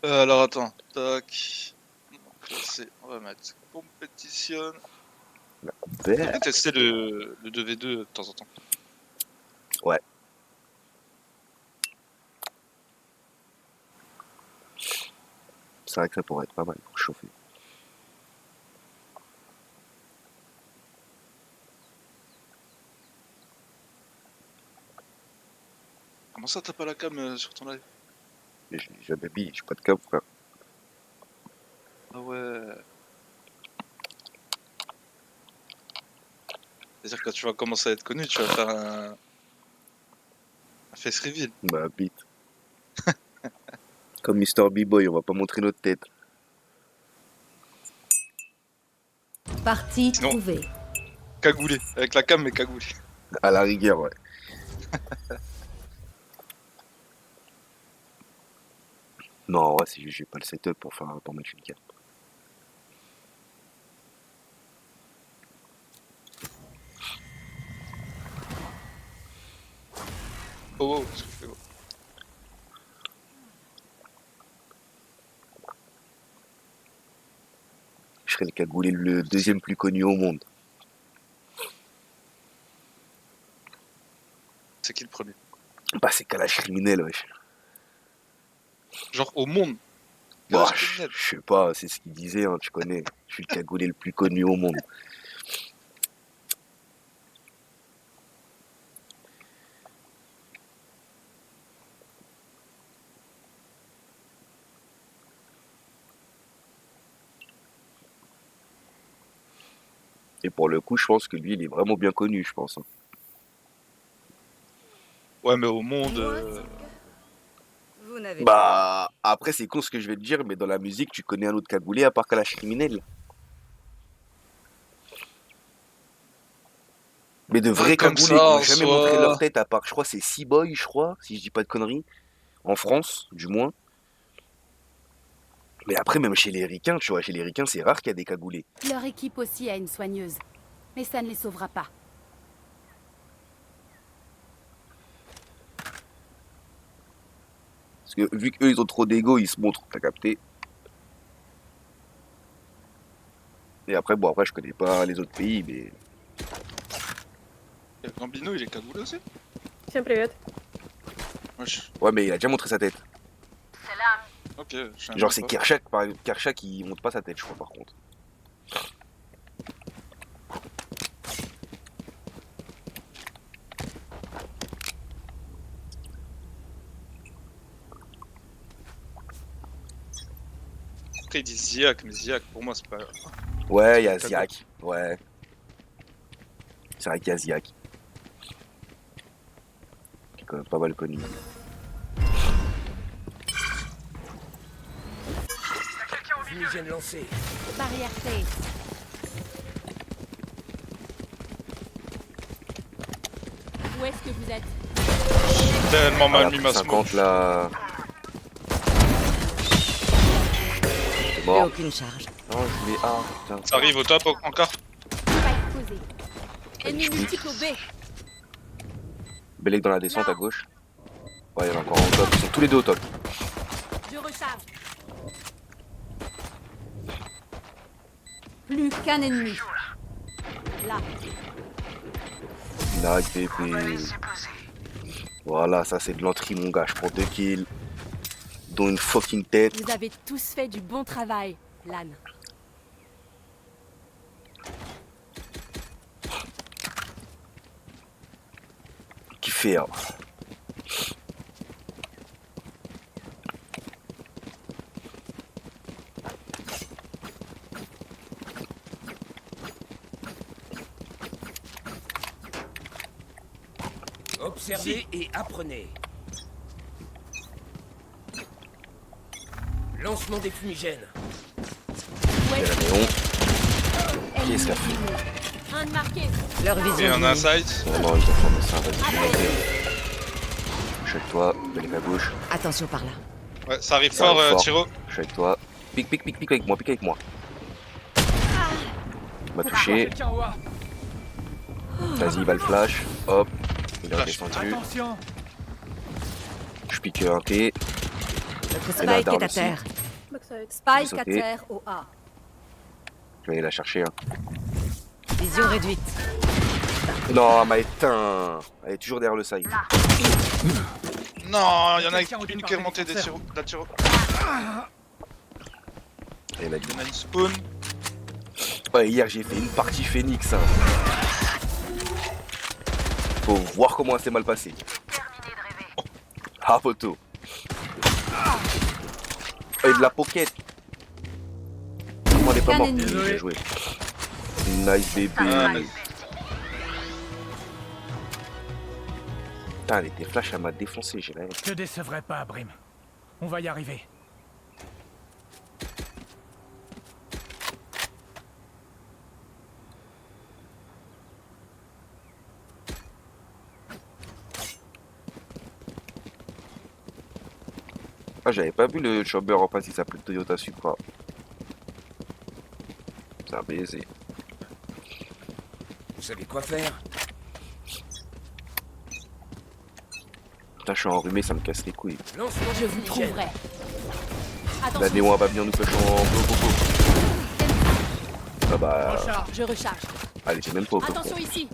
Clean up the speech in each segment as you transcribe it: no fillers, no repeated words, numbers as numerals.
Alors attends, tac. Classé, on va mettre compétition. Ben, J'aimerais tester le 2v2 de temps en temps. ouais. C'est vrai que ça pourrait être pas mal pour chauffer. Comment ça t'as pas la cam sur ton live? Mais je l'ai jamais mis, j'ai pas de cap, frère. Ah ouais. C'est-à-dire que quand tu vas commencer à être connu, tu vas faire un face reveal. Bah, bite. Comme Mister B-Boy, on va pas montrer notre tête. Partie Sinon, trouvée. cagoulé. Avec la cam mais cagoulé. À la rigueur, ouais. Non, ouais, c'est juste j'ai pas le setup pour mettre une carte. Oh wow, qu'est-ce que tu fais, gros? Je serais le cagoulé le deuxième plus connu au monde. C'est qui le premier? Bah, c'est Kalash criminel, wesh. Genre au monde. Bah, Kalash criminel. je sais pas, c'est ce qu'il disait, hein, tu connais. Je suis le cagoulé le plus connu au monde. Et pour le coup, je pense que lui, il est vraiment bien connu, je pense, hein. Ouais, mais au monde. Vous n'avez pas. Bah, après, c'est con ce que je vais te dire, mais dans la musique, tu connais un autre cagoulé à part Kalash criminel. Mais de vrais Comme cagoulés ça, qui ont en jamais montré leur soi. tête à part, je crois, c'est Seaboy, je crois, si je dis pas de conneries. En France, du moins. Mais après, même chez les ricains, tu vois, chez les ricains, c'est rare qu'il y a des cagoulés. Leur équipe aussi a une soigneuse. Mais ça ne les sauvera pas. Parce que vu qu'eux, ils ont trop d'ego, ils se montrent, t'as capté. Et après, bon, après, je connais pas les autres pays, mais... Gambino, il est cagoulé aussi? Всем привет. Wesh. Ouais, mais il a déjà montré sa tête. Ok, je sais Genre, même c'est pas. Kershak, par exemple. Kershak, il montre pas sa tête, je crois, par contre. Après, il dit Ziak, mais Ziak, pour moi, c'est pas. Ouais, il y a Cagoule. Ziak. Ouais. C'est vrai qu'il y a Ziak. Qui est quand même pas mal connu. Fumigène lancé. Barrière T. Où est-ce que vous êtes? J'ai tellement Ah, mal la mis ma 50 smoke. là. C'est Plus mort. aucune charge. Non, je voulais. Ah, putain. Ça arrive au top encore? Spike posé. Ennemi Magnifique. multiple au B. Belek dans la descente à gauche. Ouais, il y en a encore un au top. Ils sont tous les deux au top. Je recharge. Plus qu'un ennemi. Là. Nice, bébé. Voilà, ça c'est de l'entrée, mon gars. Je prends 2 kills. Dont une fucking tête. Vous avez tous fait du bon travail, Lan. Qui fait, hein. Observez et apprenez. Lancement des fumigènes. Où Et est-ce la que néon. Ennemi Qu'est-ce qu'elle fait? éliminé. Un de marqué. Leur Il vision y en a un diminue. site. Non, non, ils ont formé ça. Vas-y, je vais monter. Je suis avec toi. Belek à gauche. Attention par là. Ouais, ça arrive Ça fort, arrive fort. Tiro. Je suis avec toi. Pique, pique, pique, pique avec moi. Pique avec moi. Il m'a touché. Quelqu'un au A. Vas-y, il va le flash. Hop. Il est Flash. redescendu. Attention. Je pique un T. Notre Et là, spike down est à aussi. terre. que ça va être. Spike Sauter. à terre au A. Je vais aller la chercher. Hein. Vision réduite. Non, elle m'a éteint. Elle est toujours derrière le side. Non, il y en a une qui est remontée des tirs. La tiro. Et elle a dit. Il y en a une spawn. Ouais, hier j'ai fait une partie Phoenix. Hein. Faut voir comment elle s'est mal passée. Ah, poteau. Et de la pocket. On est pas mort. Bien joué. Nice bébé. Putain, elle était flash, elle m'a défoncé, j'ai la haine. Te décevrai pas, Brim. On va y arriver. Ah, j'avais pas vu le chopper en face, il s'appelait Toyota Supra. C'est un baiser. Vous savez quoi faire? Putain, je suis enrhumé, ça me casse les couilles. Lancement Je de vous fumigène. trouverai. La Attention, néon va venir nous pêcher en bloc. Ah bah, Recharge. je recharge. elle était même pas au bloc. Attention ici.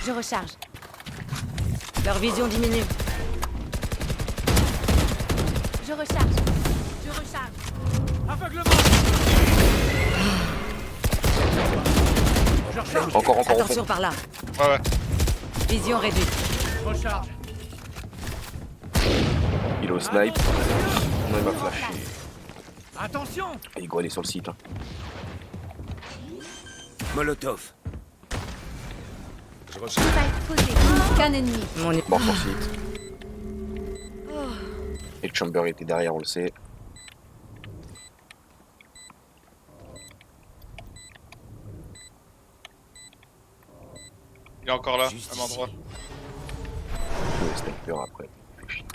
Je recharge. Leur vision diminue. Je recharge. Je recharge. Aveuglement. Je recharge. Encore au fond. Attention par là. Ouais, ouais. Vision réduite. Recharge. Il est au snipe. Non, il m'a flashé. Attention. Et il est sur le site. Hein. Molotov. Je recharge. Spike posé. Qu'un ennemi. Mort sur site. Et le chamber était derrière, on le sait. Il est encore là, Juste à même endroit. Le sniper après. Fait chier.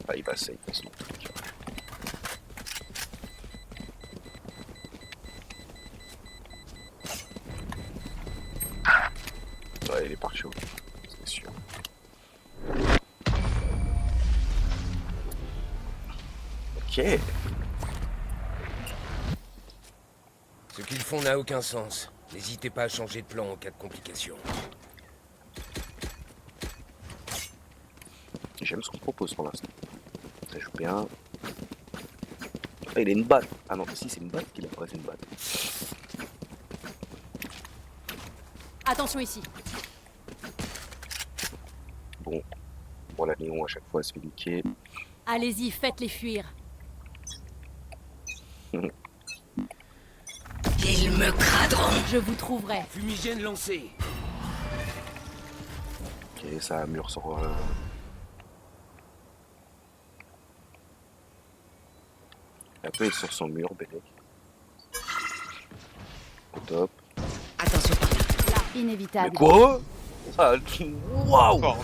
Ah, il va save, de toute façon. Ouais, il est parti, c'est sûr. Ok. Ce qu'ils font n'a aucun sens. N'hésitez pas à changer de plan en cas de complication. J'aime ce qu'on propose pour l'instant. Ça joue bien. Ah, il a une batte. Ah non, si c'est une batte qu'il a pas, c'est une batte. Attention ici. Bon. Bon, la néon à chaque fois elle se fait niquer. Allez-y, faites-les fuir. Ils me craderont. Je vous trouverai. Fumigène lancé. Ok, ça a un mur sur. Elle peut être sur son mur, Bélec. Au top. Attention par là. Mais Inévitable. quoi? Ah, waouh! Fort.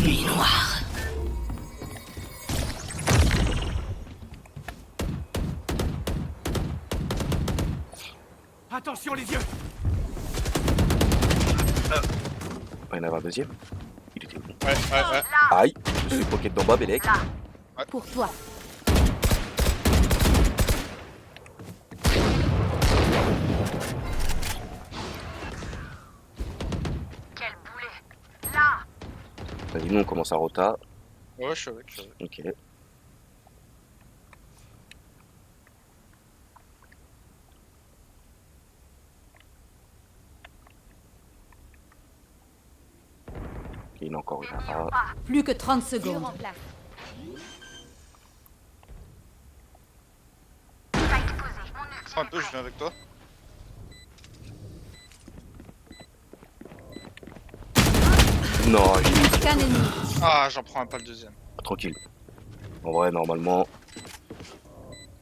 Nuit noire. Attention les yeux. Il y en avait un deuxième. Il était où? Ouais, ouais, ouais. Aïe! Je suis pocket d'en bas, Bélec. Pour toi. Vas-y, nous on commence à rota. Ouais, je suis avec, Ok. Il y en a encore une là. Plus que 30 Tir secondes. en place. Prends un peu, je viens avec toi. Non, j'ai Qu'un ennemi. Ah, j'en prends un pas le deuxième. tranquille. En vrai, normalement.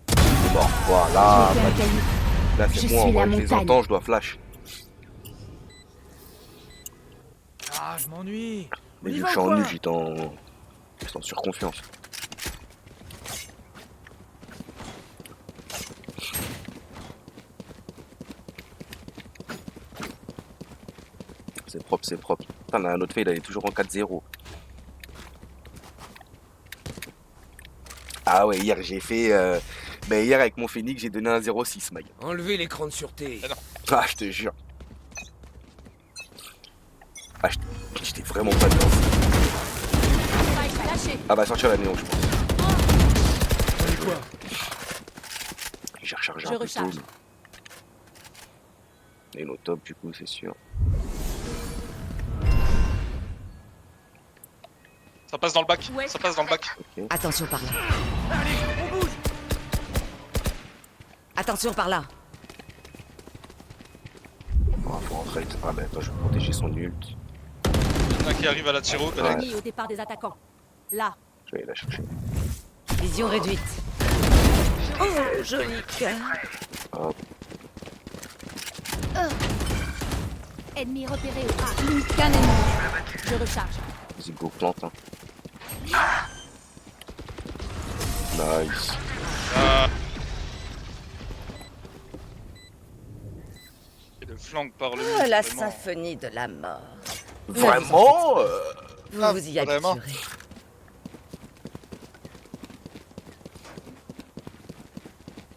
C'est bon, voilà. J'ai fait un caillou. Là, Je c'est moi, en suis la vrai, je les montagne. entends, je dois flash. Ah, je m'ennuie. Mais On y vu va que je ou suis en quoi? nu, j'étais en surconfiance. propre, c'est propre. Putain, là, un autre fade, elle est toujours en 4-0. Ah ouais, hier j'ai fait... Ben hier avec mon Phoenix, j'ai donné un 0-6, Mag. Enlevez l'écran de sûreté. Ah, je te jure. Ah, j'étais vraiment pas dedans. Spike lâché. Ah bah sortir la néon, je pense. Allez, quoi? J'ai rechargé Je un peu recharge. tôt. Et nos top du coup, c'est sûr. Ça passe dans le bac. Ouais. Ça passe dans le bac. Ok. Attention par là. Allez, on bouge. Attention par là. Oh, faut rentrer. Ah bah attends, je vais protéger son ult. Il y en a qui arrive à la tiro. Ouais. Ennemi au départ des attaquants. Là. Je vais aller la chercher. Vision réduite. Oh, joli cœur. Hop. Ennemi repéré au A. Qu'un ennemi. Je recharge. Vas-y, go, plante. Hein. Nice. Et le flank par le Oh, la vraiment. symphonie de la mort. Vraiment Vous Ah, vous y vraiment. habituerez.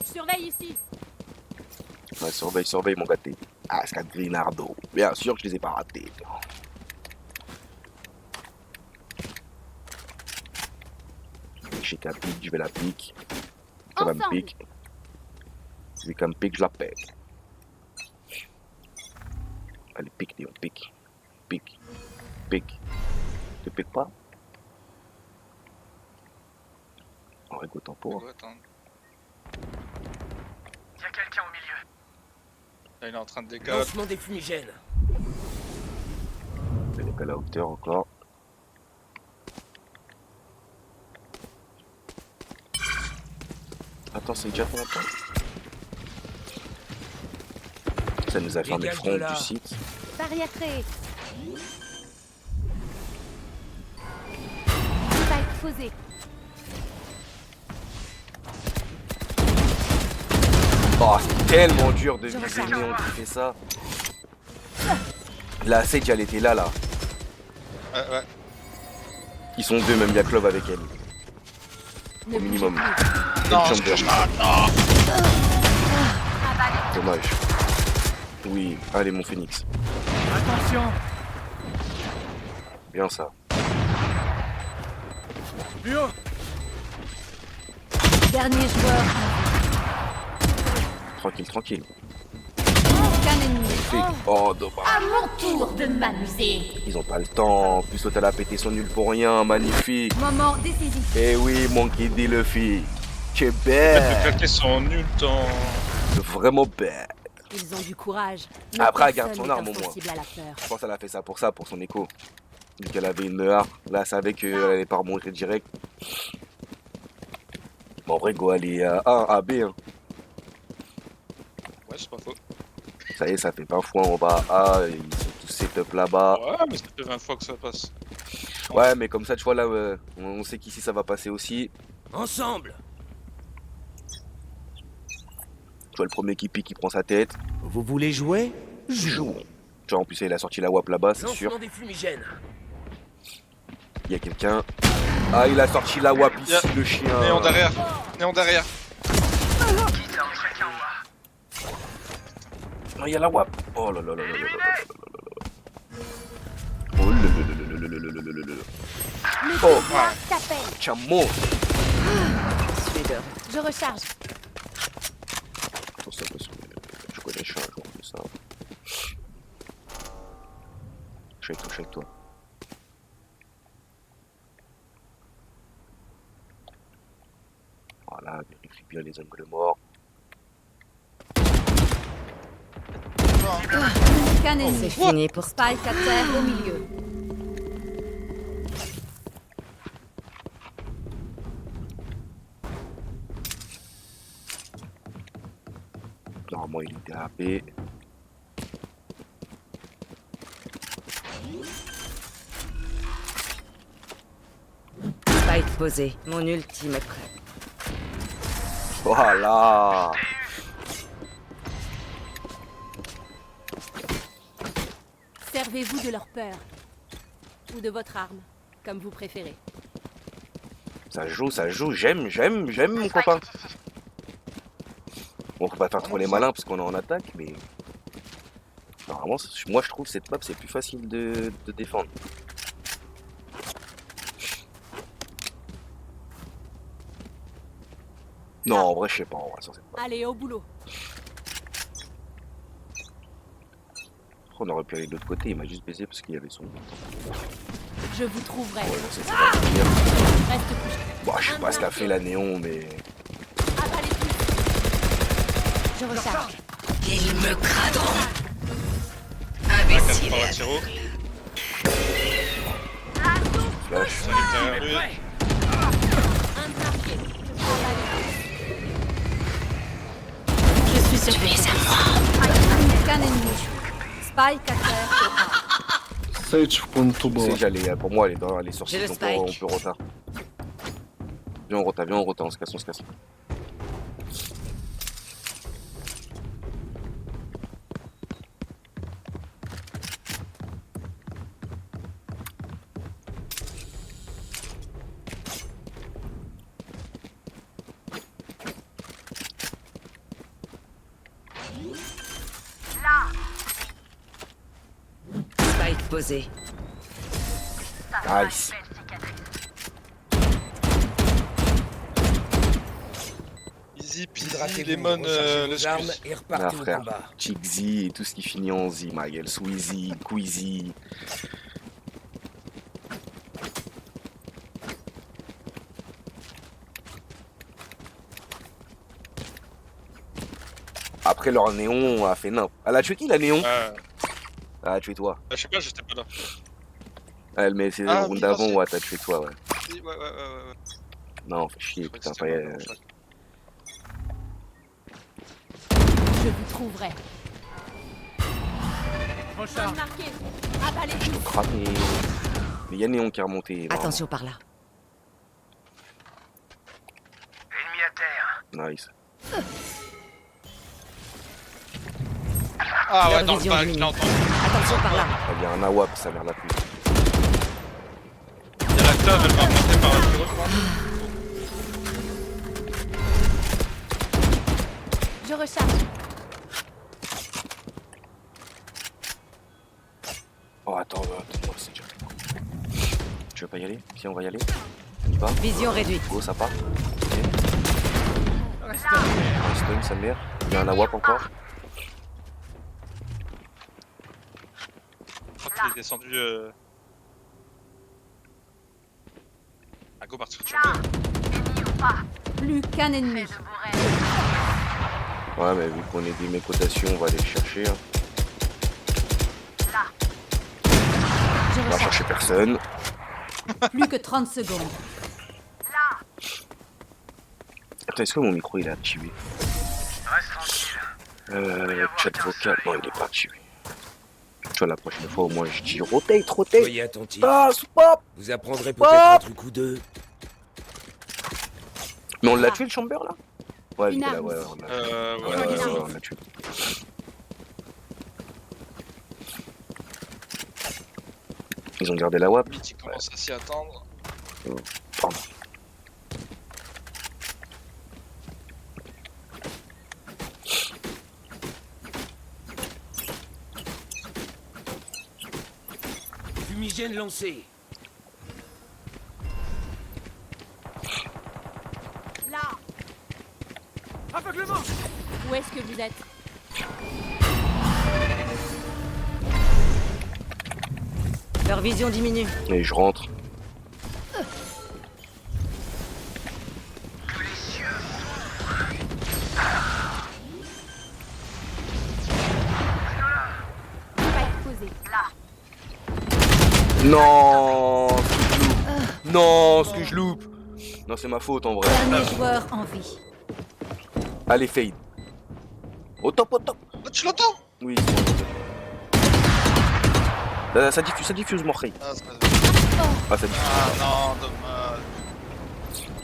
Je surveille ici. Ouais, surveille mon gâté. Ah, c'est 4 Grinardo. Bien sûr que je les ai pas ratés. J'ai qu'à pique, je vais la pique. Ça va me Ensemble. pique. Celui qui me pique, je la pète. Allez, pique, Léon, pique. Pique. Pique. Tu piques pas? On va écouter en pour. Ouais, attends. Il y a quelqu'un au milieu. Là, il est en train de décaler. Lancement des fumigènes. Je vais décaler à hauteur encore. Attends, c'est déjà ton temps. Ça nous a fermé le Dégage front de là. du site. Barrière créée. Spike posé. Oh, c'est tellement dur de Je viser recharge. Néon qui fait ça. La Sage, elle était là. Ouais, ouais. Ils sont deux, même il y a Clove avec elle. Ne Au bougez minimum. plus. Non, Une je touche chambre. pas. Dommage. Oui, allez mon Phoenix. Attention. Bien ça. Plus haut. Dernier joueur. Tranquille, tranquille. Qu'un ennemi. Oh, dommage. À mon tour de m'amuser. Ils ont pas le temps. En plus, l'autre, elle a pété son nul pour rien. Magnifique. Moment décisif. Eh oui, Monkey D. Luffy. Tu es Le fait de belle. claquer son nul temps. Vraiment belle. Ils ont du courage. Après, elle Personne garde son n'est arme, au moins. insensible à la peur. Je pense qu'elle a fait ça, pour son écho. Vu qu'elle avait une A. Là, elle savait qu'elle allait pas remonter direct. Mais en vrai, go, elle est à A, à B. Hein. Ouais, c'est pas faux. Ça y est, ça fait 20 fois en bas à A. Ils sont tous set-up là-bas. Ouais, mais ça fait 20 fois que ça passe. Ouais, mais comme ça, tu vois, là, on sait qu'ici, ça va passer aussi. Ensemble. Tu vois, le premier qui pique, il prend sa tête. Vous voulez jouer? Joue. Tu vois, en plus, il a sorti la WAP là-bas, c'est sûr. Lancement des fumigènes. Il y a quelqu'un. Ah, il a sorti la WAP ici, Yeah. le chien. Néon derrière. Néon derrière. Non, il y a la WAP. Oh là là là là là là là là là. Oh là là là là là là là là là là là. Le Oh. pouvoir t'appelle. Tiens, mon. Je recharge. Attention, attention. Je connais, je suis un joueur de ça. Je suis avec toi. Voilà, vérifie bien les angles morts. Qu'un ennemi. C'est fini pour Spike à terre au milieu. Normalement, il était AP. Spike posé. Mon ultime est prêt. Servez-vous de leur peur. Ou de votre arme, comme vous préférez. Ça joue, j'aime mon copain. Bon, faut pas faire trop les malins parce qu'on est en attaque, mais... Normalement, moi je trouve que cette map c'est plus facile de défendre. Non, en vrai, je sais pas, en vrai, sur cette map. Allez, au boulot. On aurait pu aller de l'autre côté, il m'a juste baisé parce qu'il y avait son... Je vous trouverai. Ouais, non, c'est pas dire. Reste couché. Bon, je sais pas ce qu'a fait la néon, mais... Avalez tout. Je recharge. Ils me craderont. Par Imbécile. la tiro. Flash. Derrière lui. Un marqué. Je prends la Je suis surprise à moi. Qu'un ennemi. Spike à terre au A. Sage w pontu Tu sais, była. j'allais, pour moi, elle est sur J'ai le 6, spike. on peut retard. Viens, on retard, on se casse, on se casse. Spike posé. Nice. Easy peasy, Hydratez-vous, lemon, rechargez le vos armes squeeze. et Ah, repartez au frère. combat. Chickzy et tout ce qui finit en Z, ma gueule. Squeezie, Queasy. Après, leur néon a fait nimp. Elle a tué qui, la néon? Elle a tué toi. Je sais pas, j'étais pas là. Elle, mais c'est le Ah, round oui, d'avant, non, ouais, t'as tué toi, ouais. Ouais. Non, fais chier, Je crois que putain, c'était pas... moi, je crois. Je vous trouverai. Un Recharge. marqué. Avalez tout. cramé. Mais y'a néon qui est remonté. vraiment. Attention par là. Ennemi à terre. Nice. Ah ouais, Leur dans le vision bac, je diminue. l'ai entendu. Attention par là. Il y a un AWAP, sa mère la pute. Il y a la teuf, elle m'a emporté par la tiro. Je recharge. Oh, attends, moi, c'est déjà fait. Tu veux pas y aller? Si, on va y aller. On y va? Vision réduite. Go, ça part. Ok. Reste Un stun, sa mère. Il y a un AWAP encore. Je crois qu'il est descendu. Ah, go partir sur B. Plus qu'un ennemi. Ouais, mais vu qu'on est des mécotations, on va aller le chercher. Hein. Je On va recharge. chercher personne. Plus que 30 secondes. Attends, est-ce que mon micro il est activé? tranquille. Chat vocal, non, il est pas activé. Tu vois, la prochaine fois, au moins, je dis rotate. Soyez attentifs. Ah, stop! Vous apprendrez peut-être un truc ou deux. Mais on l'a tué, le chamber, là? Ouais, Une vite, là, arme. ouais, on l'a tué. Ouais. On l'a tué. Ils ont gardé la WAP. Lui qui commence à s'y attendre. Pardon. Fumigène lancé. Là. Aveuglement. Où est-ce que vous êtes? Leur vision diminue. Et je rentre. Spike posé. Non, non, ce que je loupe. Non, c'est ma faute en vrai. Dernier joueur en vie. Allez, fade. Au top, au top. Oh, tu l'entends? Oui, c'est bon. Ça diffuse, Morrey. Ah, c'est pas... Ah, ça diffuse. Ah non, dommage.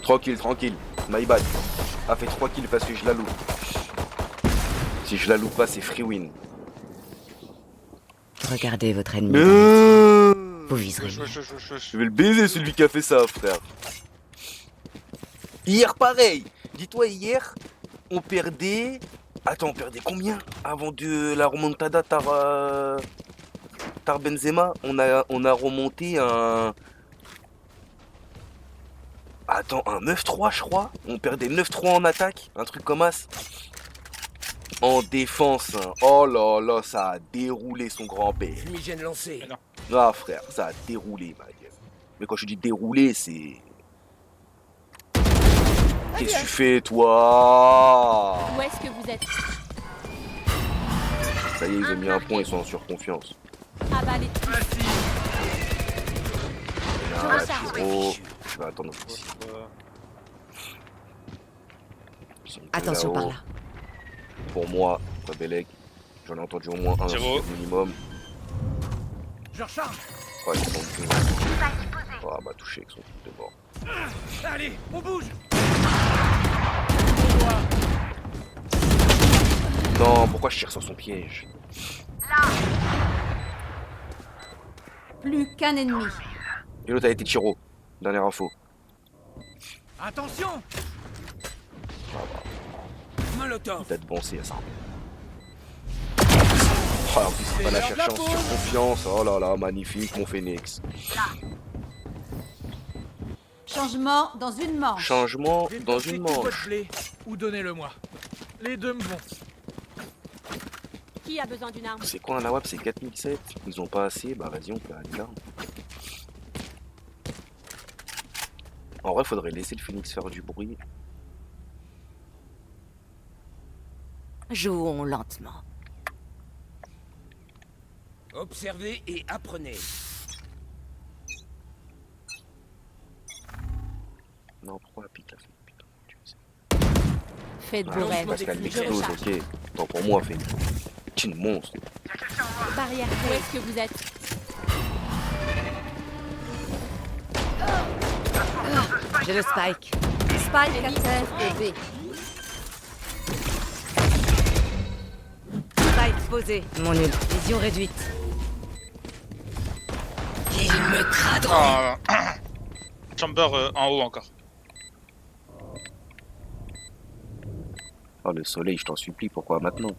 Tranquille, tranquille. My bad. A fait 3 kills parce que je la loupe. Si je la loupe pas, c'est free win. Regardez votre ennemi. Vous viserez mieux. Je vais le baiser celui qui a fait ça, frère. Hier, pareil. Dis-toi, hier, on perdait... Attends, on perdait combien avant de la remontada Tar Benzema? On a remonté un... Attends, un 9-3, je crois. On perdait 9-3 en attaque, un truc comme as. En défense, hein. Oh là là, ça a déroulé son grand-père. Fumigène lancé. Ah frère, ça a déroulé, ma gueule. Mais quand je dis déroulé, c'est... Qu'est-ce que tu fais, toi? Où est-ce que vous êtes? Ça y est, ils ont mis un point, ils sont en surconfiance. Avalez tout. Ah, Chiro, je vais attendre ici. Ils sont tous Attention par là-haut. là. Pour moi, Rebelleg, j'en ai entendu au moins un Chiro. minimum. Je recharge. Ouais, ils sont deux. Ah bah touché avec son truc de mort. Allez, on bouge. Non, pourquoi je tire sur son piège? Plus qu'un ennemi. Et l'autre a été Chiro. Dernière info. Attention. Molotov. Peut-être penser à ça. Oh, en plus, il va la chercher en surconfiance. Oh là là, magnifique, mon phénix. Changement dans une manche. Changement J'ai dans coffret une tout votre manche. blé, ou donnez-le-moi. Les deux me vont. Qui a besoin d'une arme? C'est quoi un AWAP? C'est 4007. Ils ont pas assez. Bah vas-y, on peut aller là. En vrai, faudrait laisser le phénix faire du bruit. Jouons lentement. Observez et apprenez. Non, pourquoi la pique là? Putain, tu sais. Faites Ah, vos c'est rêves. parce qu'elle Je m'explose, recharge. ok. Tant pour moi, Phénix. T'es une monstre. Barrière. Où est-ce que vous êtes? J'ai le spike. Spike à terre et B. Spike posé. Mon ult. Vision réduite. Ils me craderont. Chamber en haut encore. Oh, le soleil, je t'en supplie, pourquoi maintenant?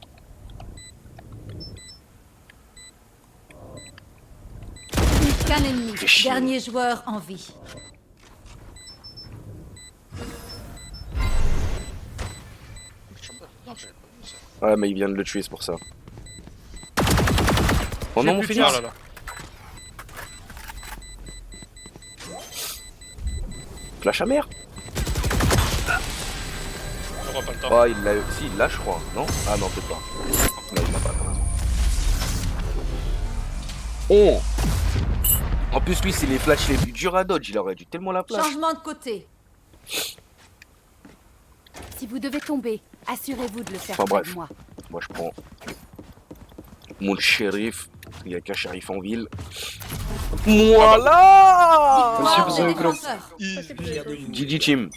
Plus qu'un ennemi. Fais chier. Dernier joueur en vie. Chamber. Non, j'avais pas vu ça. Ouais, mais il vient de le tuer, c'est pour ça. Oh J'ai non, mon plus de Phénix! Oh là là. Flash à mer? J'aurai pas le temps. Oh, il l'a. Si, il l'a, je crois. Non? Ah non, peut-être pas. Non, il l'a pas. Oh! En plus, lui, c'est les flashs les plus durs à dodge. Il aurait dû tellement la flash. Changement de côté. Si vous devez tomber, assurez-vous de le faire Enfin, près bref. de moi. Moi, je prends mon shérif. Il n'y a qu'un shérif en ville. Voilà! Monsieur, Victoire vous des avez gros. défenseurs. GG Team.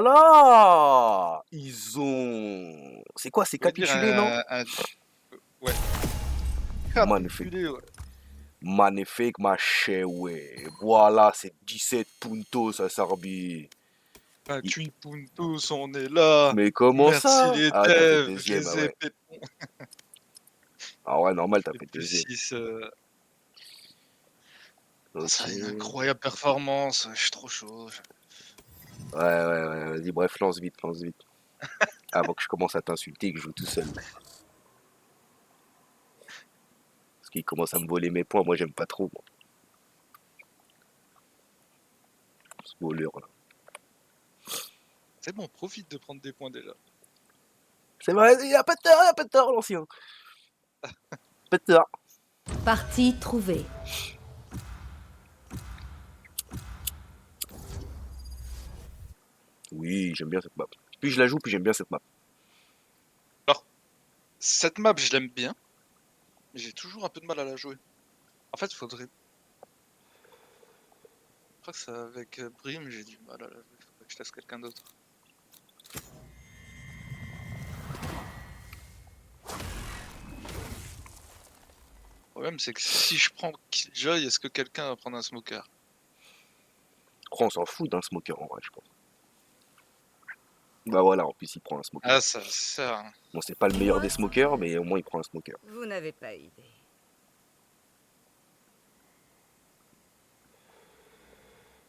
Voilà! Ils ont... C'est quoi? C'est capitulé, non? Ouais. Magnifique. Capitulé, ouais. Magnifique, ma chère, ouais. Voilà, c'est 17 puntos, ça Sarbi. 28 puntos, on est là. Mais comment Merci ça? les Ah, t'as fait devs, deuxième, je ah les ai ouais. pétés. Ah ouais, normal, t'as fait Plus deuxième. 6. Ok. Ça a une incroyable performance, je suis trop chaud. Ouais, vas-y, bref, lance vite. Avant que je commence à t'insulter et que je joue tout seul. Parce qu'il commence à me voler mes points, moi j'aime pas trop, moi. Ce voleur là. C'est bon, profite de prendre des points déjà. C'est vrai, il a pas de tort, l'ancien. Pas de tort. Partie trouvée. Oui, j'aime bien cette map. Puis je la joue, puis j'aime bien cette map. Cette map, je l'aime bien. Mais j'ai toujours un peu de mal à la jouer. En fait, faudrait. Je crois que c'est avec Brim, j'ai du mal à la jouer. Faudrait que je laisse quelqu'un d'autre. problème, c'est que si je prends Killjoy, est-ce que quelqu'un va prendre un smoker? Oh, on s'en fout d'un smoker en vrai, je pense. Bah voilà, en plus il prend un smoker. Ah, ça sert. Bon, c'est pas le meilleur des smokers, mais au moins il prend un smoker. Vous n'avez pas idée.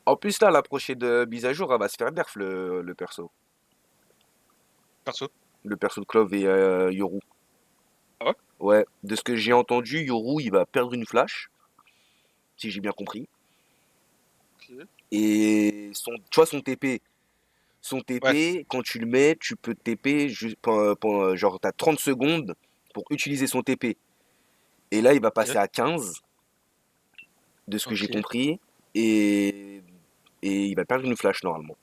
En plus là, la prochaine mise à jour, elle va se faire nerf le perso. Perso. Le perso de Clove et Yoru. Ah ouais? Ouais, de ce que j'ai entendu, Yoru il va perdre une flash, si j'ai bien compris. Ok. Et tu vois son TP. Son TP, Ouais. quand tu le mets, tu peux TP genre t'as 30 secondes pour utiliser son TP. Et là, il va passer Ok. à 15, de ce que j'ai Ok. compris, et il va perdre une flash normalement.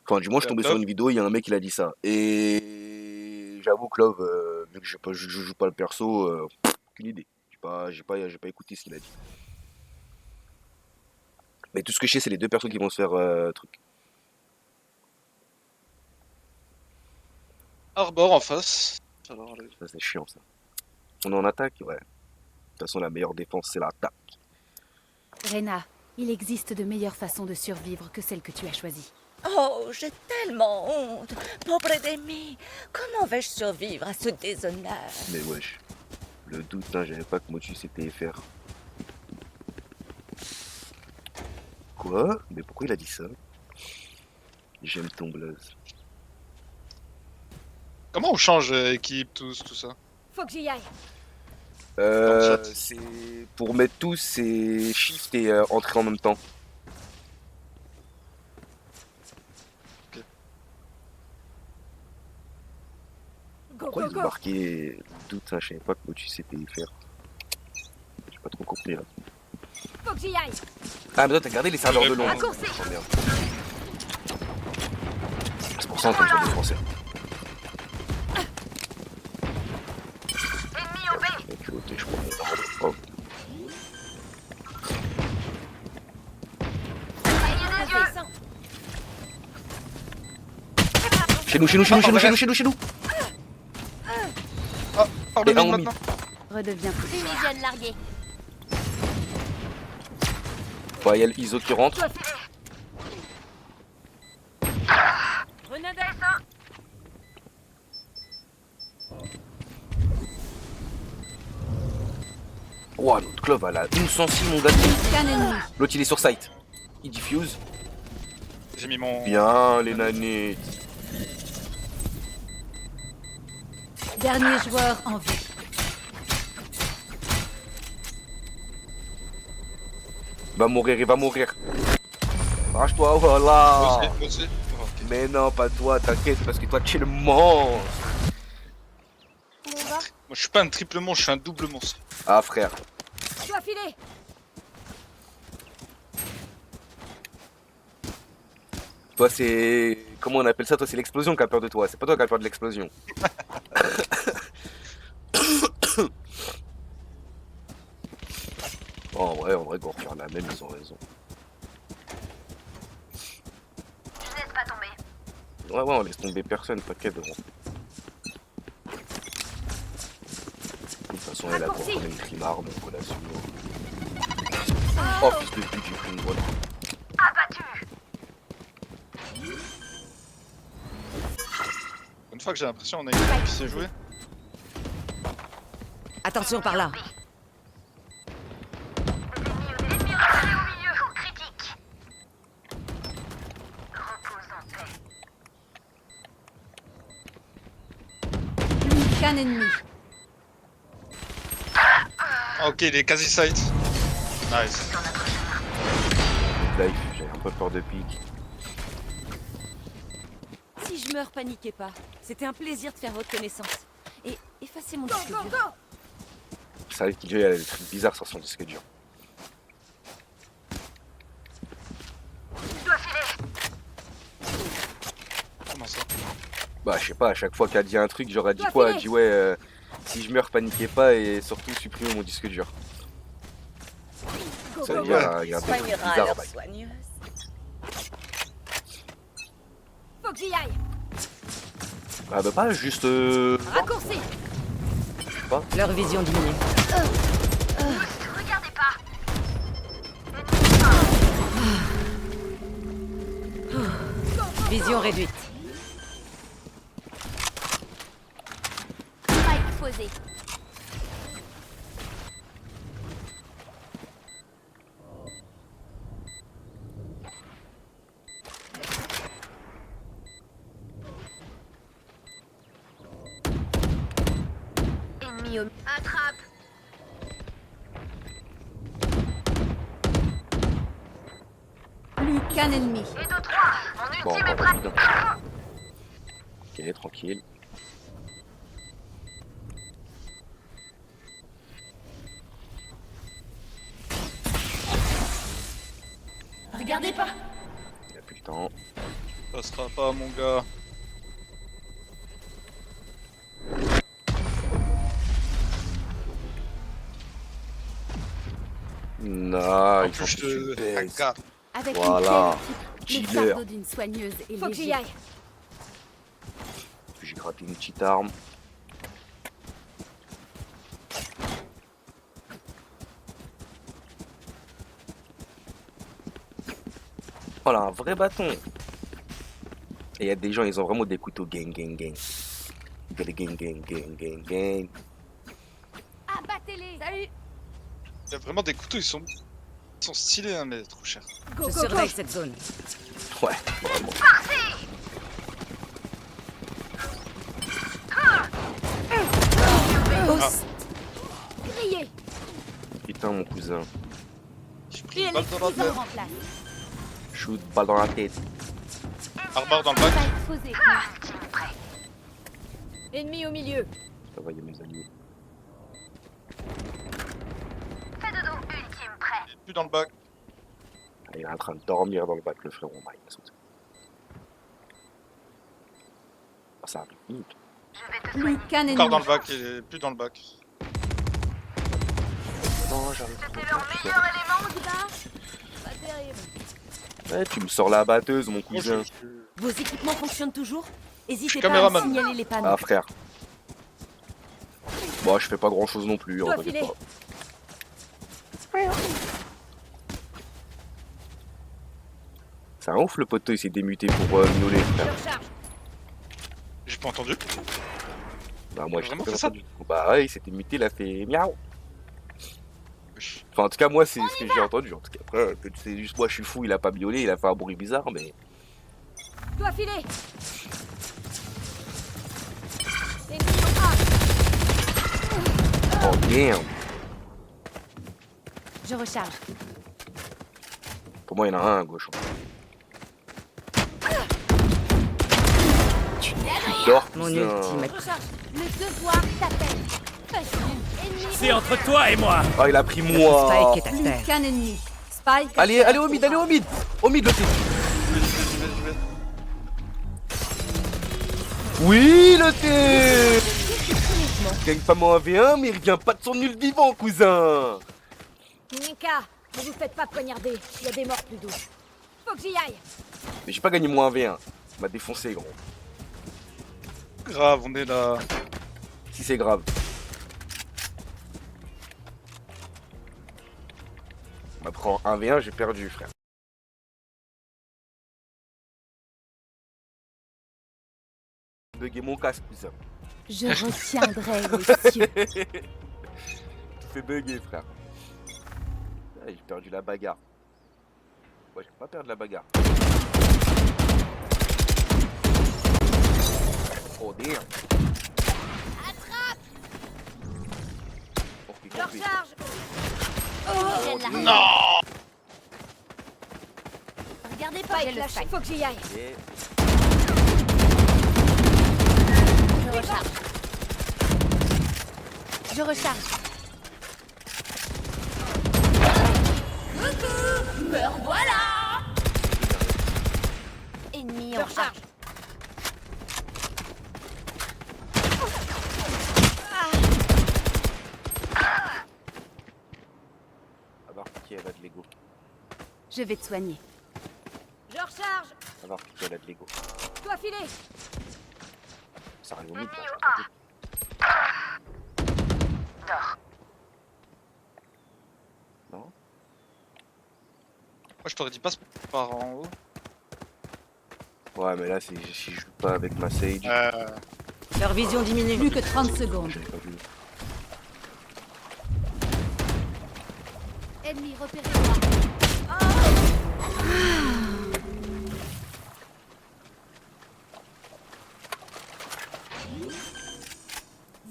Enfin, du moins, je suis tombé sur une vidéo, il y a un mec qui a dit ça. Et j'avoue que Love, vu que je joue pas le perso, aucune idée. J'ai pas écouté ce qu'il a dit. Mais tout ce que je sais, c'est les deux persos qui vont se faire truc. Arbor en face. Alors, Ça, c'est chiant ça. On est en attaque, ouais. De toute façon, la meilleure défense, c'est l'attaque. Reyna, il existe de meilleures façons de survivre que celle que tu as choisie. Oh, j'ai tellement honte. Pauvre Demi, comment vais-je survivre à ce déshonneur? Mais wesh. Le doute, hein, j'avais pas que Motus c'était FR. Quoi? Mais pourquoi il a dit ça? J'aime ton blaze. comment on change équipe, tous, tout ça? Faut que j'y aille. C'est pour mettre tous, c'est shift et entrer en même temps. Go, Pourquoi go, il go. marquait doute, hein, je savais pas que Motus c'était FR. J'ai pas trop compris là. Faut que j'y aille. Ah, mais toi t'as gardé les serveurs de long. Raccourci. Oh, merde. C'est pour ça qu'on entend sur des français. Tu vois, je crois. Oh. Chez nous. Par le Et un mid au mid. maintenant. Redeviens plus. Fumigène largué. Bah, il y a le ISO qui rentre. Grenade. Ouah, notre Clove, elle a une sensi, mon gars. Scan ennemi. L'autre, il est sur site. Il diffuse. J'ai mis mon. Bien, les nanettes. Dernier joueur en vie. Il va mourir. Arrache-toi, voilà. Bossé. Oh, ok. Mais non, pas toi, t'inquiète, parce que toi, tu es le monstre. Moi, je suis pas un triple monstre, je suis un double monstre. Ah, frère. Je dois filer. Toi, c'est... Comment on appelle ça? Toi, c'est l'explosion qui a peur de toi. C'est pas toi qui a peur de l'explosion. Oh, en vrai, qu'on va refaire la même, ils ont raison. Je laisse pas tomber. Ouais, on laisse tomber personne, t'inquiète. De toute façon, elle est là pour prendre une trimard, donc on la suit. Oh, fils de pute, j'ai pris une voile. Une fois que j'ai l'impression on a une équipe qui sait jouer. Attention par là. Scan ennemi. Ah, ok, il est quasi sight. Nice. Life, j'ai un peu peur de pique. Si je meurs, paniquez pas. C'était un plaisir de faire votre connaissance. Et effacez mon disque dur. Ça arrive qu'il y a des trucs bizarres sur son disque dur. Comment ça? Bah, je sais pas, à chaque fois qu'elle dit un truc, j'aurais dit quoi? Elle dit ouais, si je meurs, paniquez pas et surtout supprimez mon disque dur. Ça veut dire, regarde, des trucs Soignera bizarres. leur Bah. soigneuse. Faut que j'y aille. Ah bah pas juste... Raccourci. pas. Leur vision diminue. Vision réduite. Spike posé. Ennemi au... Attrape. Plus qu'un ennemi. Bon, on va rapide. Ok, tranquille. Regardez pas. Il a plus le temps. Ça sera pas, mon gars. Non, En il faut plus, que tu je te... baises. Aga. Avec Voilà. une telle équipe, le Killer. fardeau d'une soigneuse est Faut que j'y léger. aille. J'ai gratté une petite arme. Voilà, un vrai bâton. Et il y a des gens, ils ont vraiment des couteaux gang, gang, gang. Gang, gang, gang, gang, gang. Abattez-les. Salut. Il y a vraiment des couteaux, ils sont stylés, hein, mais trop chers. Je surveille cette zone. Ouais, vraiment. Criez. Putain, mon cousin. J'ai pris une balle dans la Ils en tête. remplacent. Shoot, balle dans la tête. Arbor dans le bac. Spike posé. Ennemi au milieu. Ça va, il y a mes alliés. Plus dans le bac. Ah, il est en train de dormir dans le bac, le frérot. Bah, il va sauter. Ah, ça arrive vite. Plus qu'un ennemi. Encore dans le bac et plus dans le bac. Non, j'arrive trop vite. Pas terrible. Ouais, tu me sors la batteuse, mon Moi, cousin. Vos équipements fonctionnent toujours? Je N'hésitez suis pas à me caméraman. signaler les pannes. Ah, frère. Bon, je fais pas grand chose non plus, Dois on t'inquiète filer. pas. C'est un ouf, le poteau, il s'est démuté pour minoler, Je frère. recharge. J'ai pas entendu. Bah, moi, T'as j'ai vraiment pas fait ça entendu. Bah, ouais, il s'est démuté, il a fait miaou. Wesh. Enfin, en tout cas, moi, c'est ce que j'ai entendu. En tout cas, après, peut-être c'est juste moi, je suis fou, il a pas miaulé, il a fait un bruit bizarre, mais. Dois filer. Oh, damn. Je recharge. Pour moi, il y en a un à gauche. Tu dors, Mon cousin. ultime. Le devoir t'appelle. Ennemi. C'est entre toi et moi. Ah, il a pris moi. Spike est à Plus terre. qu'un ennemi. Spike. Allez, allez au mid, allez au mid. Au mid, le T. J'y vais. Oui, le T. Gagne pas mon 1v1, mais il revient pas de son nul vivant, cousin. Nika, ne vous faites pas poignarder. Il y a des morts plus douces. Faut que j'y aille. Mais j'ai pas gagné mon 1v1. Il m'a défoncé, gros. Grave, on est là. Si c'est grave. Après en 1v1, j'ai perdu, frère. Bugger mon casque, cousin. Je retiendrai les cieux. Tu fais bugger, frère. Ah, j'ai perdu la bagarre. Ouais, je peux pas perdre la bagarre. Oh, damn. Oh, Je recharge. oh, damn. Regardez pas. Spike lâché. Faut que j'y aille. Yeah. Je recharge. Je recharge. Me revoilà. Ennemi Je en recharge. On va voir qui elle a de Lego. Je vais te soigner. Je recharge. On va voir qui elle a de Lego. Dois filer. Ça arrive au mid, là, j'ai entendu. Moi, je t'aurais dit passe par en haut. Ouais, mais là, si je joue pas avec ma Sage, Leur vision diminue. Plus que 30 secondes. j'avais pas vu. Ennemi repéré.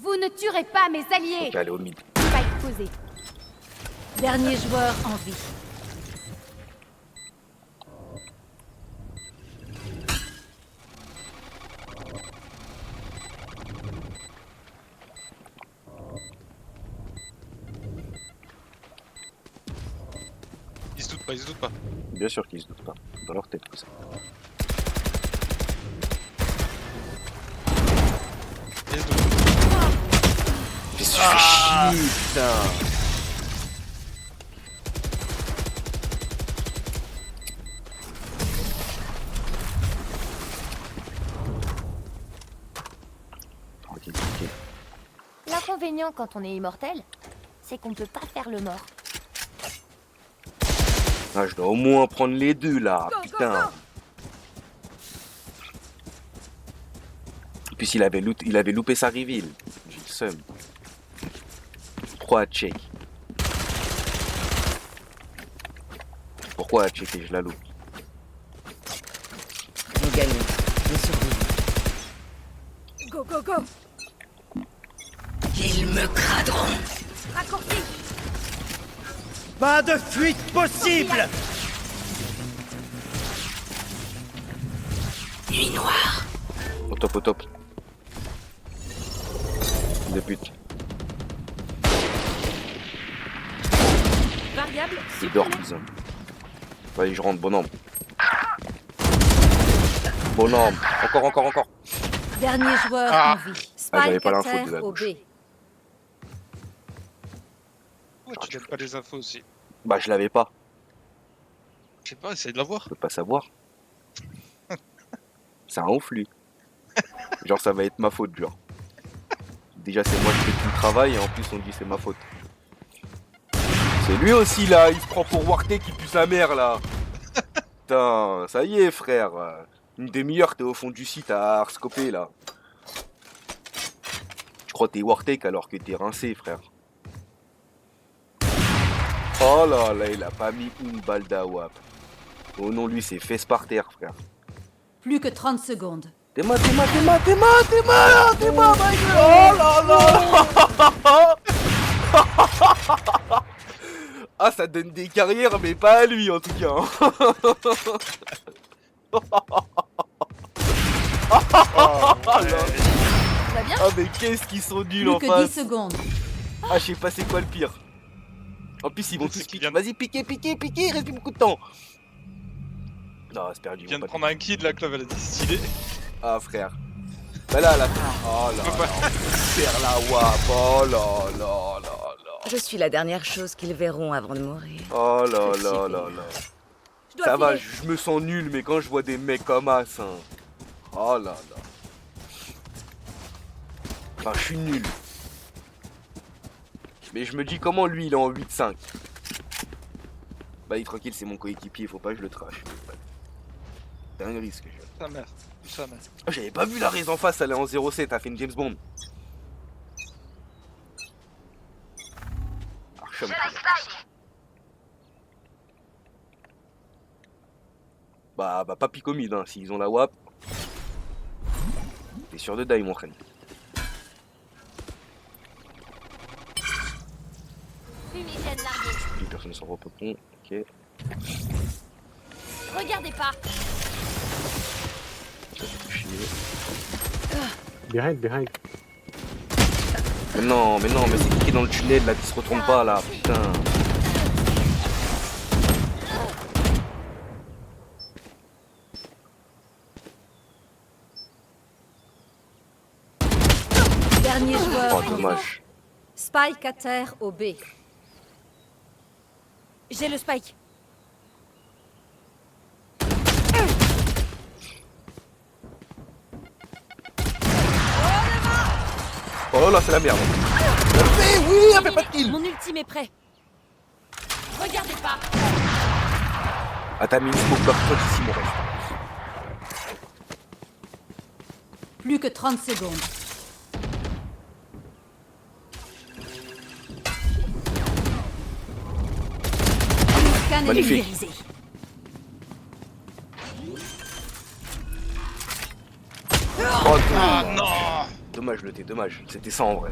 Vous ne tuerez pas mes alliés. Ok, allez au mid. Spike posé. Dernier joueur en vie. Ils se doutent pas, ils se doutent pas. Bien sûr qu'ils se doutent pas. Dans leur tête, tout ça. Ils se doutent. Fais chier, putain. Tranquille, tranquille. L'inconvénient quand on est immortel, c'est qu'on peut pas faire le mort. Ah, je dois au moins prendre les deux là, putain. Et puis s'il avait, il avait loupé sa reveal. J'ai le seum. 3 à check. Pourquoi à checker, je la loupe? Nous gagnons. Nous survivons. Go, go, go. Ils me craderont. Raccourci. Pas de fuite possible. Nuit noire. Au top, au top. De pute. Variable. Il dort, cousin. Allez, je rentre, bon nombre. Bon nombre. Encore. Dernier joueur Ah. en vie. Ah, j'avais Spike pas à l'info de terre la au bouche. B. Ouais, tu donnes pas les infos aussi. Bah, je l'avais pas. Je sais pas, essaye de l'avoir. Je peux pas savoir. C'est un ouf, lui. Genre, ça va être ma faute, genre. Déjà, c'est moi qui fais tout le travail et en plus, on dit c'est ma faute. C'est lui aussi, là. Il se prend pour Warte qui pue sa mère, là. Putain, ça y est, frère. Une demi-heure, t'es au fond du site à arscoper, là. Tu crois que t'es Wartek alors que t'es rincé, frère. Oh là là, il a pas mis une balle d'awap. Oh non, lui, c'est fesses par terre, frère. Plus que 30 secondes. T'es ma, ma gueule. Oh là là. Ah, ça donne des carrières, mais pas à lui, en tout cas. Va bien? Ah, mais qu'est-ce qu'ils sont nuls en Plus que 10 face. secondes. Ah, je sais pas c'est quoi le pire. En plus, ils vont tous C'est qu'il piquer. vient- Vas-y, piquez, il reste plus beaucoup de temps. Non, c'est perdu. Il ils vient vont de pas prendre un kill, la clove, elle a dit stylé. Ah, frère. Bah là, là. Oh là là. Faire la wap. Oh là là là là. Je suis la dernière chose qu'ils verront avant de mourir. Oh là là là là. Je dois Ça va, filer. je me sens nul, mais quand je vois des mecs comme As, hein. Oh là là. Enfin, je suis nul. Mais je me dis comment lui il est en 8-5. Bah, il est tranquille, c'est mon coéquipier, faut pas que je le trash. Dinguerie ce que je fais. Sa mère. Sa mère. Oh, j'avais pas vu la raise en face, elle est en 0-7, t'as fait une James Bond. Archum. Bah, pas picomide, hein, s'ils ont la WAP. T'es sûr de die, mon frère. Fumigène largué. Plus personne s'en repopon, ok. Regardez pas. Ça fait chier. Behind. Mais non, mais c'est qui est dans le tunnel là qui se retourne pas là, putain. Dernier joueur Oh, en vie. dommage. Spike à terre au B. J'ai le spike. Oh là, c'est la merde. Oui, elle fait pas de kill. Mon ultime est prêt. Regardez pas. Ah, t'as mis une smoke block toi ici, mon ref. Plus que 30 secondes. Scan Magnifique. pulvérisé. Oh, Ah non. dommage le T, dommage. C'était ça en vrai.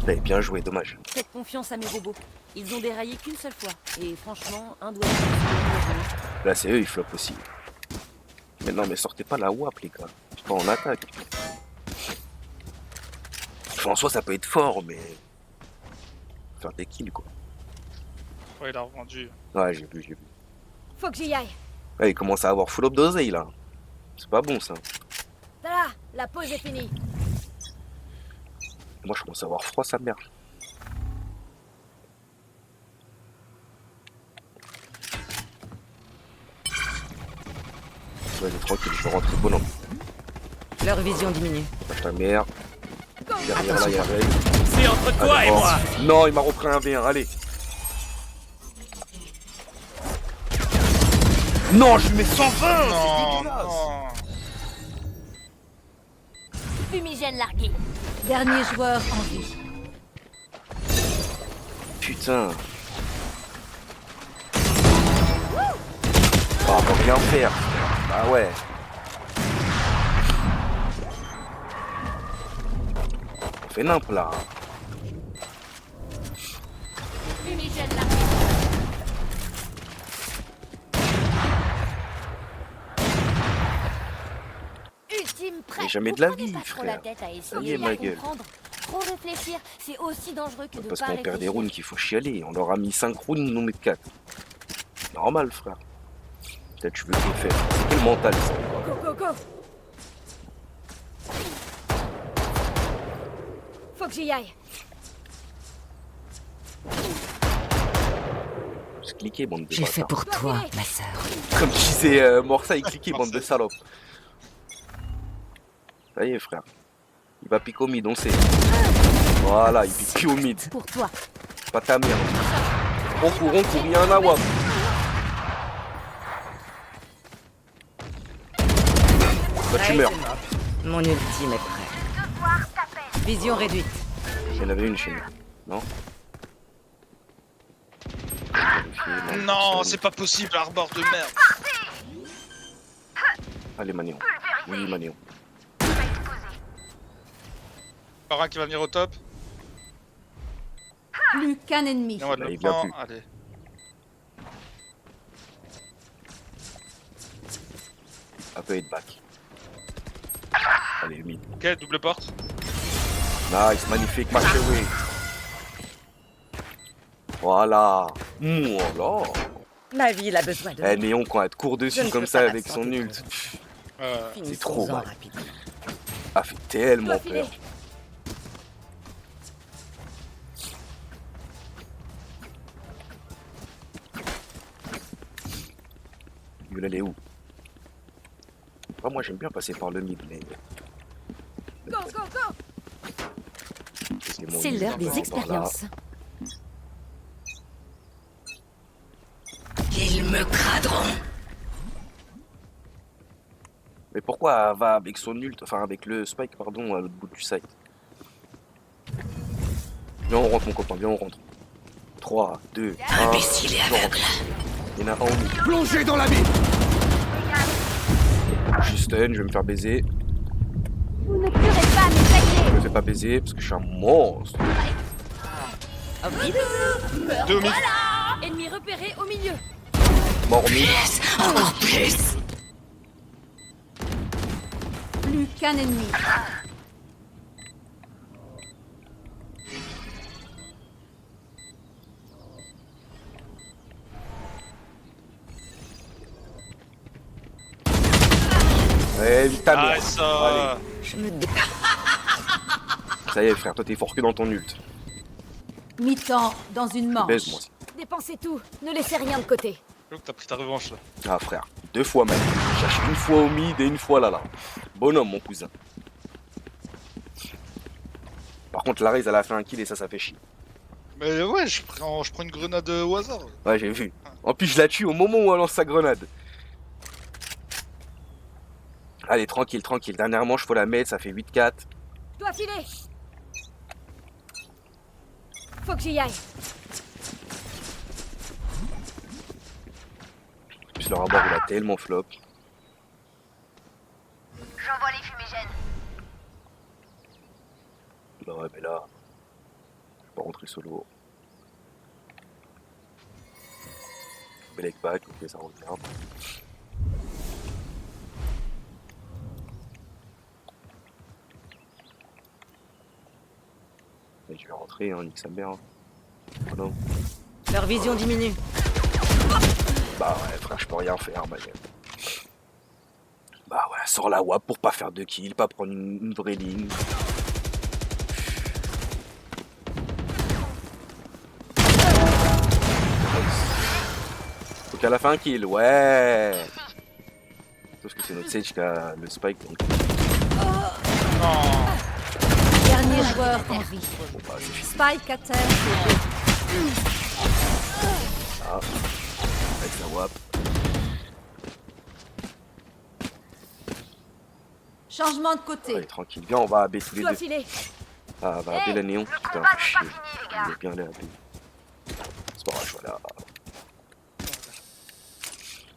Ouais, bien joué, dommage. Faites confiance à mes robots. Ils ont déraillé qu'une seule fois. Et franchement, un doigt. Là, c'est eux, ils flopent aussi. Mais non, mais sortez pas la WAP, les gars. Je suis pas en attaque. Enfin, en soi, ça peut être fort, mais... Faire des kills, quoi. Ouais, il a revendu. Ouais, j'ai vu. Faut que j'y aille. Ouais, il commence à avoir full up d'oseille, là. C'est pas bon, ça. Voilà, la pause est finie. Moi, je commence à avoir froid, sa mère. Vas-y, tranquille, je vais rentrer bonhomme. Leur vision diminue. Lâche ta mère. Derrière, là, il y a la règle. C'est entre toi Allez, et bon. moi. Non, il m'a repris un V1, allez. Non, je lui mets 120. Non, non. Fumigène largué. Dernier joueur en vie. Putain. Oh, on peut rien faire. Ah ouais. On fait nimp là. Fumigène largué. Ultime prêt. Mais jamais Vous de la prenez vie, pas trop frère. la tête à Ça y essayer est, de ma la gueule. comprendre. Trop réfléchir, c'est aussi dangereux que de Parce pas qu'on perd des réfléchir. rounds qu'il faut chialer. On leur a mis 5 rounds, nous met 4. Normal, frère. Peut-être tu veux tout faire. C'est quel mental ça? Go, go, go. Faut que j'y aille. Juste cliquez, bande de J'ai fait bâtards. pour toi, ma sœur. Comme disait Morsa, il cliquait, bande de salopes. Ça y est, frère. Il va piquer au mid, on sait. Voilà, il pique plus au mid. Pour toi. Pas ta merde. On court, il y a un awap. Bah, tu meurs. Mon ultime est prêt. Vision réduite. Il y en avait une chez nous. Non? Non, c'est pas possible, Arbor de merde. Allez, Manion. Oui, Manion. Encore un qui va venir au top. Plus qu'un ennemi. Et on va Là, le il vient prendre. plus. Allez. Ça peut être back. Allez, mid. Ok, double porte. Nice, magnifique, match away. Voilà. Voilà. Ma vie, il a besoin de Eh, Néon, quand elle te court Je dessus ne comme peux ça pas avec son m'absenter ult. Finissons-en trop mal. rapidement. Ah, fait tellement peur. Yule, elle est où? Moi, j'aime bien passer par le mid, mais... Go, go, go. C'est l'heure des expériences. Ils me craderont. Mais pourquoi elle va avec son ult, enfin avec le spike, pardon, à l'autre bout du site? Viens, on rentre, mon copain, viens, on rentre. 3, 2, 1. Imbécile et aveugle. Il y en a un en mid. Plongez dans la mine. Je suis stun, je vais me faire baiser. Vous ne pleurez pas, mais ça y Je est. me fais pas baiser parce que je suis un monstre. Deux au mid. Ennemi repéré au milieu. Mort au mid. Encore plus. Plus qu'un ennemi. Eh, vite ta Ah, mère. ça. Je me dé... Ça y est, frère, toi t'es fort que dans ton ult. Mi-temps dans une manche. Baise-moi. Dépensez tout. Ne laissez rien de côté. Je t'as pris ta revanche là. Ah, frère, 2 fois même. Je cherche une fois au mid et une fois là. Bonhomme, mon cousin. contre, la Raze, elle a fait un kill et ça fait chier. Mais ouais, je prends une grenade au hasard. Ouais, j'ai vu. En plus, je la tue au moment où elle lance sa grenade. Allez, tranquille, tranquille. Dernière manche, faut la mettre, ça fait 8-4. Dois filer. Faut que j'y aille. En plus, le rabord, il a tellement flop. J'envoie les fumigènes. Bah ouais, mais là, je vais pas rentrer solo. Belek back, ok, ça regarde. Et je vais rentrer, hein, nique sa mère. Hein. Oh non. Leur vision diminue. Bah ouais, frère, je peux rien faire, ma gueule. Bah ouais, sors la WAP pour pas faire de kill, pas prendre une vraie ligne. Faut qu'elle a fait un kill, ouais. Sauf que c'est notre Sage qui a le spike, donc Dernier joueur en vie. bon bah c'est fini. Spike à terre. Ah, avec la WAP. Changement de côté. Allez, tranquille, viens, on va AB tous les Dois deux. filer. Ah, va AB la néon, putain, fais chier. Il est bien allé AB. C'est pas grave,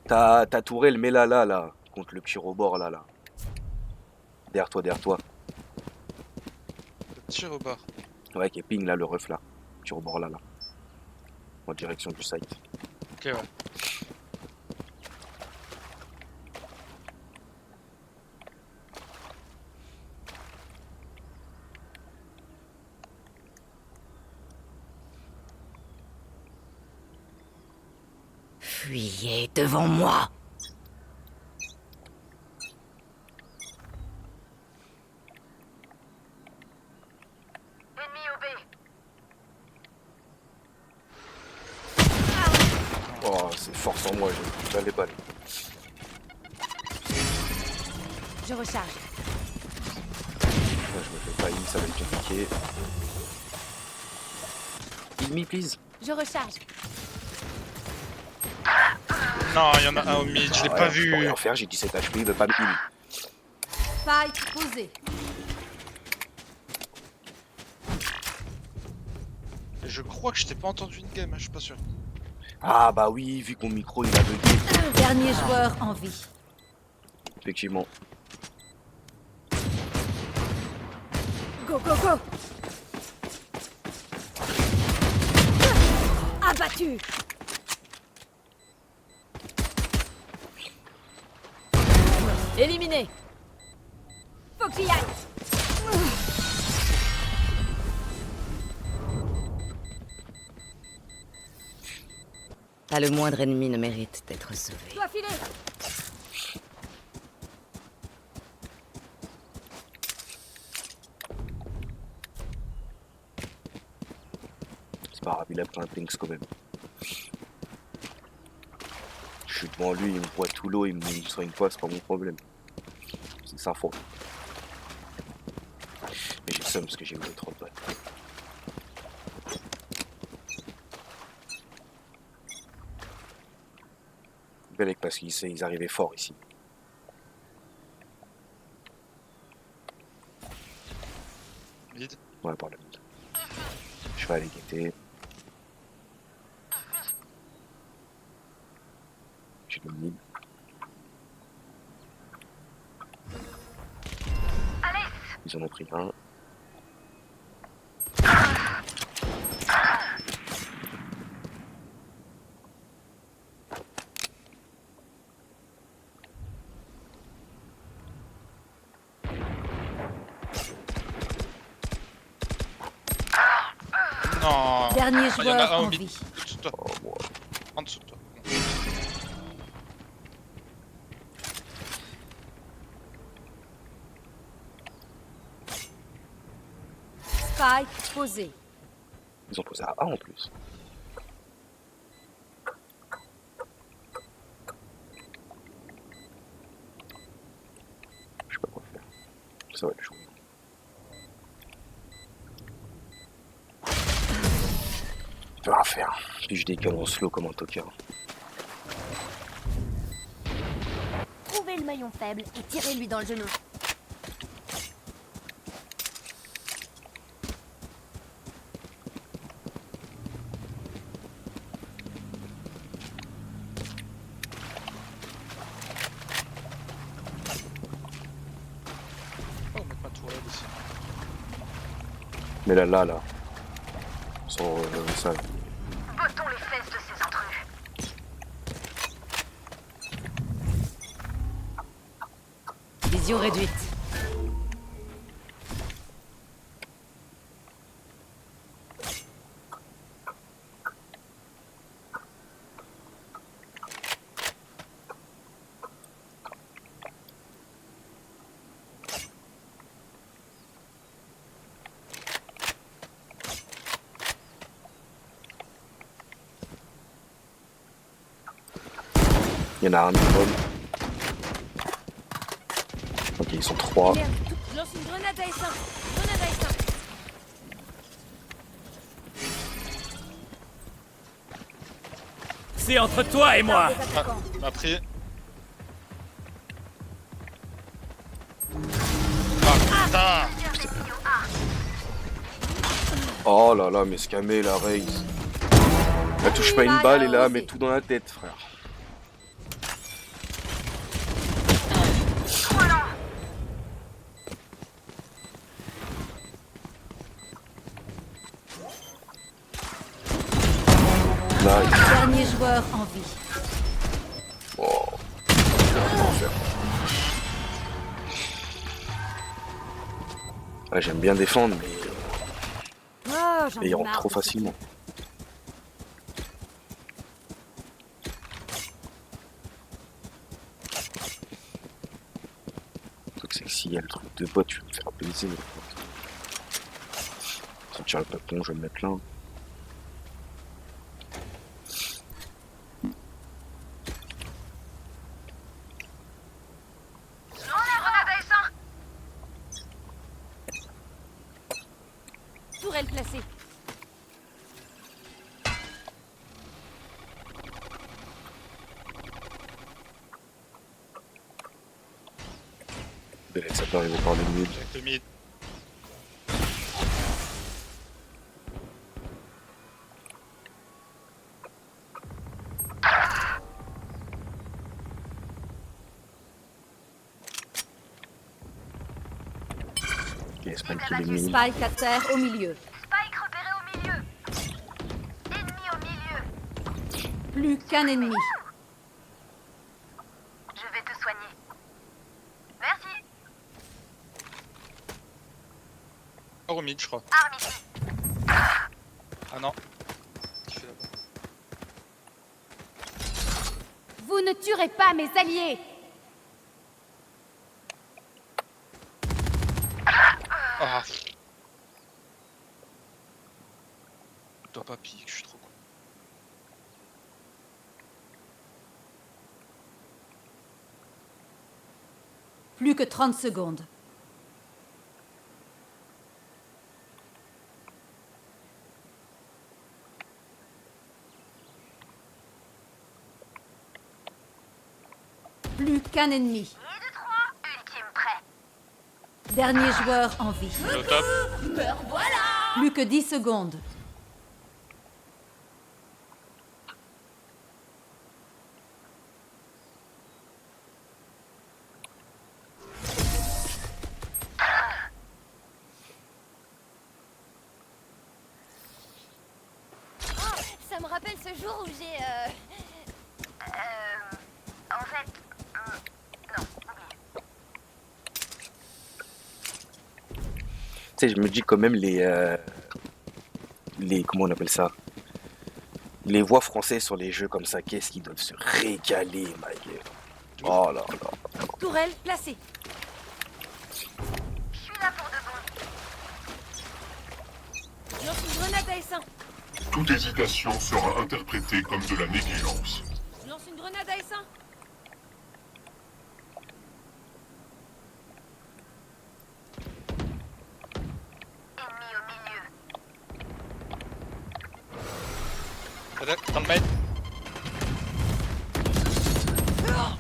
voilà. Ta tourelle, mets-la là, contre le petit rebord là. Derrière toi, derrière toi. Tire au bar. Ouais, qui est ping là, le ref là. Petit rebord là. En direction du site. Ok, ouais. Fuyez devant moi. Ennemi au B. Oh, c'est force en moi, j'ai pas les balles. Je recharge. Là, je me fais pas ça va être compliqué. Heal me, please. Je recharge. Non, il y en a un au mid, je l'ai Ah pas ouais, je peux vu. rien faire, j'ai 17 HP, il veut pas me heal. Spike posé. Je crois que je t'ai pas entendu une game, hein, je suis pas sûr. Ah bah oui, vu que mon micro il a bugué. Dernier joueur en vie. Effectivement. Go, go, go. Abattu. Éliminé. Faut que j'y aille. Pas le moindre ennemi ne mérite d'être sauvé. Dois filer. C'est pas grave, il a pris un Pinks quand même. Je suis devant lui, il me voit tout l'eau, il me soigne pas, c'est pas mon problème. C'est sa faute. Mais j'ai le seum parce que j'ai eu trop de balles. Belek parce qu'ils arrivaient fort ici. Mid. Ouais, par le mid. Je vais aller guetter. J'ai le mid. Ils en ont pris un. Non. Dernier Ah, y en a joueur un au en mid. vie. En dessous de toi. Oh, moi. En dessous de toi. Spike posé. Ils ont posé à A en plus. Je sais pas quoi faire. Ça va être chaud. peut rien faire. Puis je décale en slow comme un tocard. Trouvez le maillon faible et tirez-lui dans le genou. Oh, mettre ma tour là aussi. Mais là. Sans ça. Bottons les fesses de ces intrus. Vision réduite. Il y en a un minimum. Ok, ils sont 3. Merde, je lance une grenade à essence. Grenade à essence. C'est entre toi et moi. Ah, m'a pris. Ah putain. Oh là là, mais scamé la raise. Elle touche pas une balle et là, elle met tout dans la tête, frère. Nice. Dernier joueur en vie. Oh. Ouais, j'aime bien défendre, mais Oh, j'en ai ils rentrent marre trop de facilement. Le truc, c'est que s'il y a le truc de bot, tu vas me faire baiser. Sortir le papon, je vais me mettre là. Tourelle placée. Belek, ça peut arriver par les mid. Avec le mid. Ok, Spike qui est mid. Spike à terre au milieu. Spike repéré au milieu. Ennemi au milieu. Plus qu'un ennemi. Je vais te soigner. Merci. Oh, au mid, je crois. Arme ici. Ah non. Qui fait là-bas? Vous ne tuerez pas mes alliés. Ah. Je dois pas piquer, je suis trop con. Plus que 30 secondes. Plus qu'un ennemi. Et de 3. Ultime prêt. Dernier joueur en vie. Le top. Plus que 10 secondes. Oh, ça me rappelle ce jour où j'ai... En fait... non, oublie. Tu sais, je me dis quand même comment on appelle ça? Les voix françaises sur les jeux comme ça, qu'est-ce qu'ils doivent se régaler, ma gueule. Oh là là. Tourelle placée. Je suis là pour de bon. Je lance une grenade à essence. Toute hésitation sera interprétée comme de la négligence. Je lance une grenade à essence. Ennemi au milieu. Dans le main.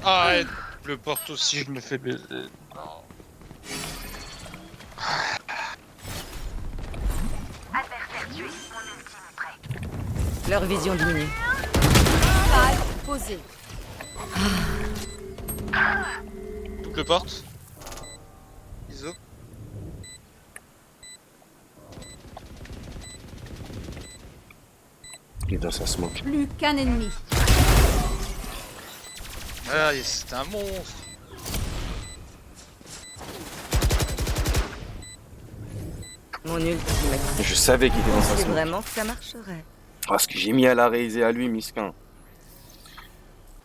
Arrête. Le porte aussi, je me fais baiser. Leur vision diminue. Spike posé. Double porte. ISO. Il est dans sa smoke. Plus qu'un ennemi. Ah, c'était un monstre. Mon ultime. Je savais qu'il était dans sa C'est smoke. vraiment que ça marcherait. Ah, ce que j'ai mis à la raise et à lui, misquin.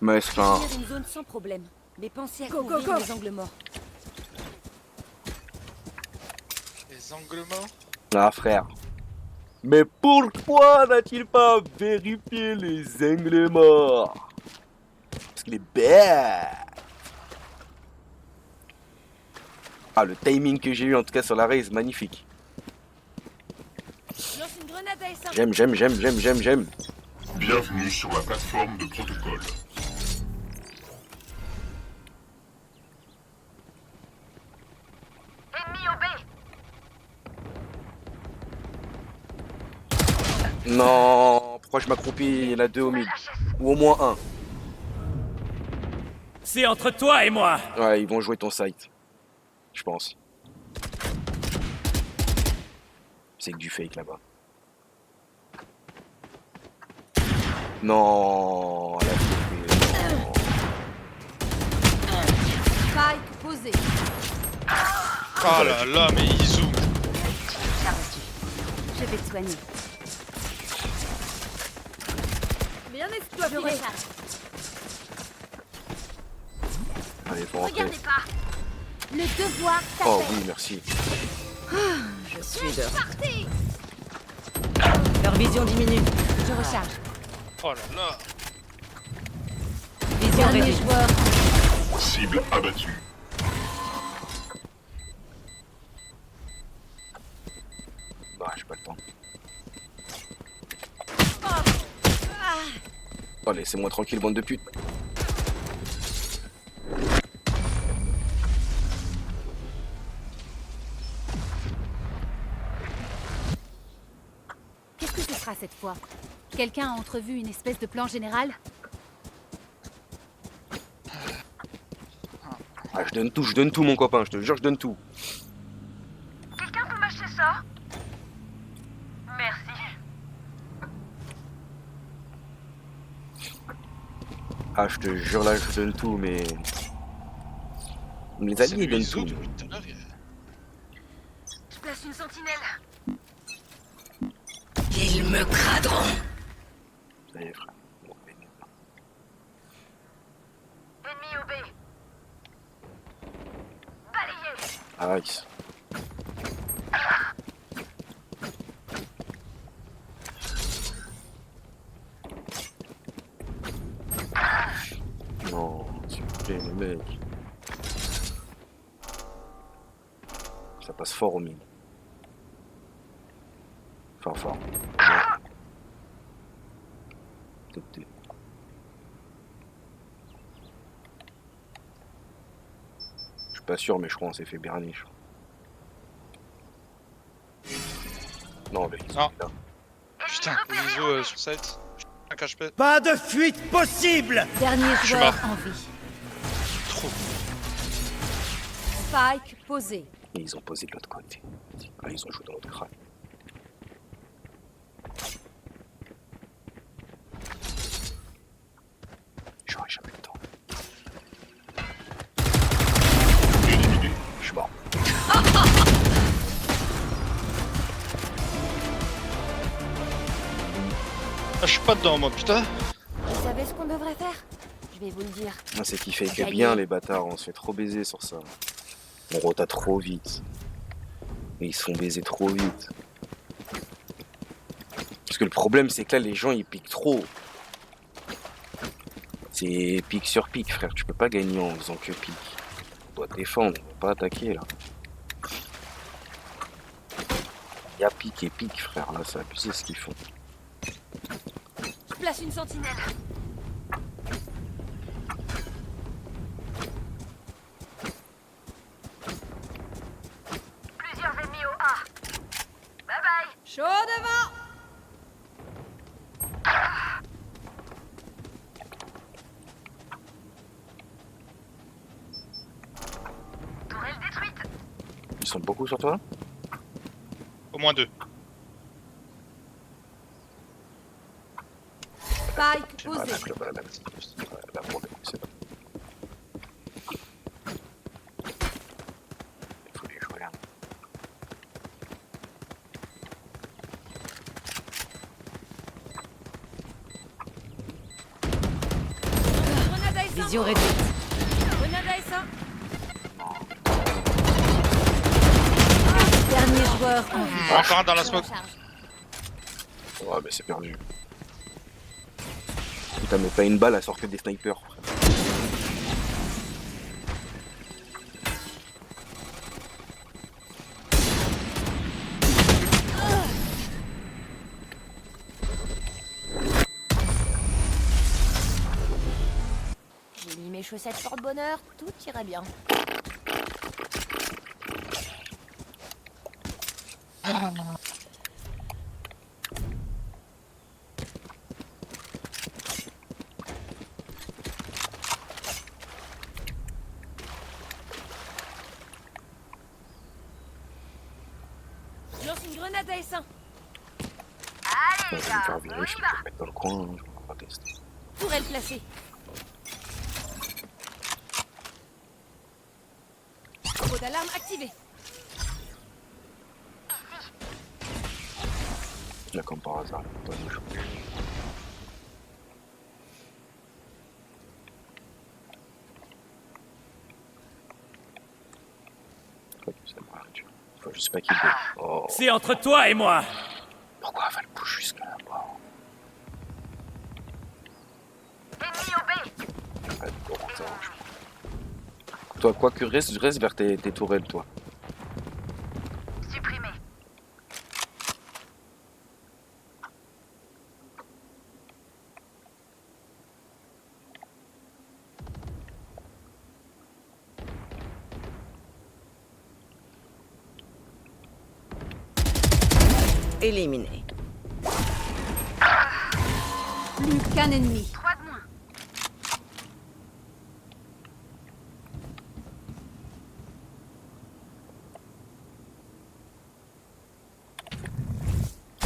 Mesquin. Une zone sans problème. Mais pensez à Go, couvrir go, go. les angles morts. Les angles morts. Ah, frère. Mais pourquoi n'a-t-il pas vérifié les angles morts? Parce qu'il est bête. Ah, le timing que j'ai eu en tout cas sur la raise, magnifique. Je lance une grenade à essence. J'aime. Bienvenue sur la plateforme de protocole. Non, pourquoi je m'accroupis? Il y en a deux au mid. Ou au moins un. C'est entre toi et moi. Ouais, ils vont jouer ton site. Je pense. C'est que du fake là-bas. Non, elle a fait- non. Spike posé. Oh là là, mais il zoome. Je vais te soigner. Bien exploité. Allez, faut rentrer. Regardez pas. Le devoir Oh t'appelle. oui, merci. Je suis de. Partez. Leur vision diminue. Je recharge. Oh là là. Vision Dernier réduite. joueur. Cible abattue. Bah, j'ai pas le temps. Oh, laissez-moi tranquille, bande de putes. Qu'est-ce que ce sera cette fois? Quelqu'un a entrevu une espèce de plan général? Ah, je donne tout, mon copain, je te jure, je donne tout. Quelqu'un peut m'acheter ça? Merci. Ah, je te jure, là, je donne tout, mais... Les alliés, ils donnent tout. depuis tout à l'heure. Je place une sentinelle. Ils me craderont. Ça y est, frère. Bon, mais- Ennemi au B. Balayé. Ah, nice. Non, s'il vous plaît, les mecs. Ça passe fort au mine. Fort. Peut-être. Je suis pas sûr, mais je crois qu'on s'est fait berner. Non, le ISO, Ah. là. Putain, les ISO sur site. Un cache-pet. Pas de fuite possible. Dernier suis joueur mort. en vie. Trop. Spike posé. Et ils ont posé de l'autre côté. Ah, ils ont joué dans l'autre crâne. J'aurais jamais le temps. Éliminé. Je suis mort. Ah, je suis pas dedans, moi, putain. Vous savez ce qu'on devrait faire? Je vais vous le dire. Moi, c'est qu'il fait que Ça y bien, est. les bâtards. On se fait trop baiser sur ça. On rota trop vite. Et ils se font baiser trop vite. Parce que le problème, c'est que là, les gens, ils piquent trop. C'est pique sur pique, frère. Tu peux pas gagner en faisant que pique. On doit défendre, on doit pas attaquer, là. Il y a pique et pique, frère. Là, c'est abusé ce qu'ils font. place une sentinelle. Plusieurs ennemis au A. Bye bye. Chaud devant. Tourelle détruite. Ils sont beaucoup sur toi? Au moins 2. Spike posé. Il faut les jouer là. Grenade à essence. Vision réduite. Grenade à essence. Dernier joueur en vie. Encore un dans la smoke. Ouais, mais c'est perdu. Putain, mais pas une balle, elle sort que des snipers. J'ai mis mes chaussettes porte-bonheur, tout ira bien. Je lance une grenade à essence. Je vais me faire virer, je vais me mettre dans le coin, hein, je vais pas tester. Tourelle placée. Combo d'alarme activé. Là, comme par hasard, pas de jouer. Faut juste pas qu'il bouge. Oh, C'est entre toi et moi. pourquoi elle va le bouger jusqu'à là-bas? Ennemi au B. Ouais, bon, ça marche. Toi, quoi que reste vers tes tourelles, toi. Supprimé. Éliminé. Plus qu'un ennemi. 3 de moins.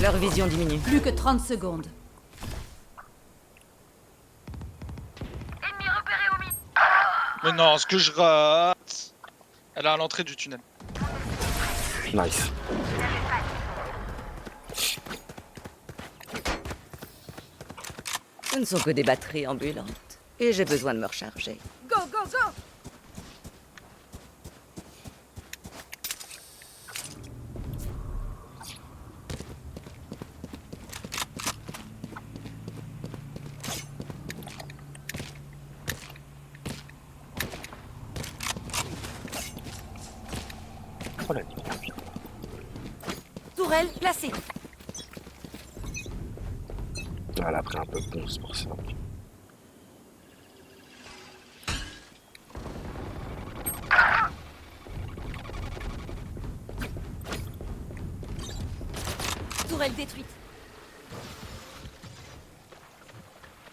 Leur vision diminue. Plus que 30 secondes. Ennemi repéré au milieu. Mais non, ce que je rate. Elle est à l'entrée du tunnel. Nice. Ce ne sont que des batteries ambulantes. Et j'ai besoin de me recharger. Go, go, go. Oh la lumière vient. Tourelle placée. Elle a pris un peu de bon, c'est pour ça. Tourelle détruite.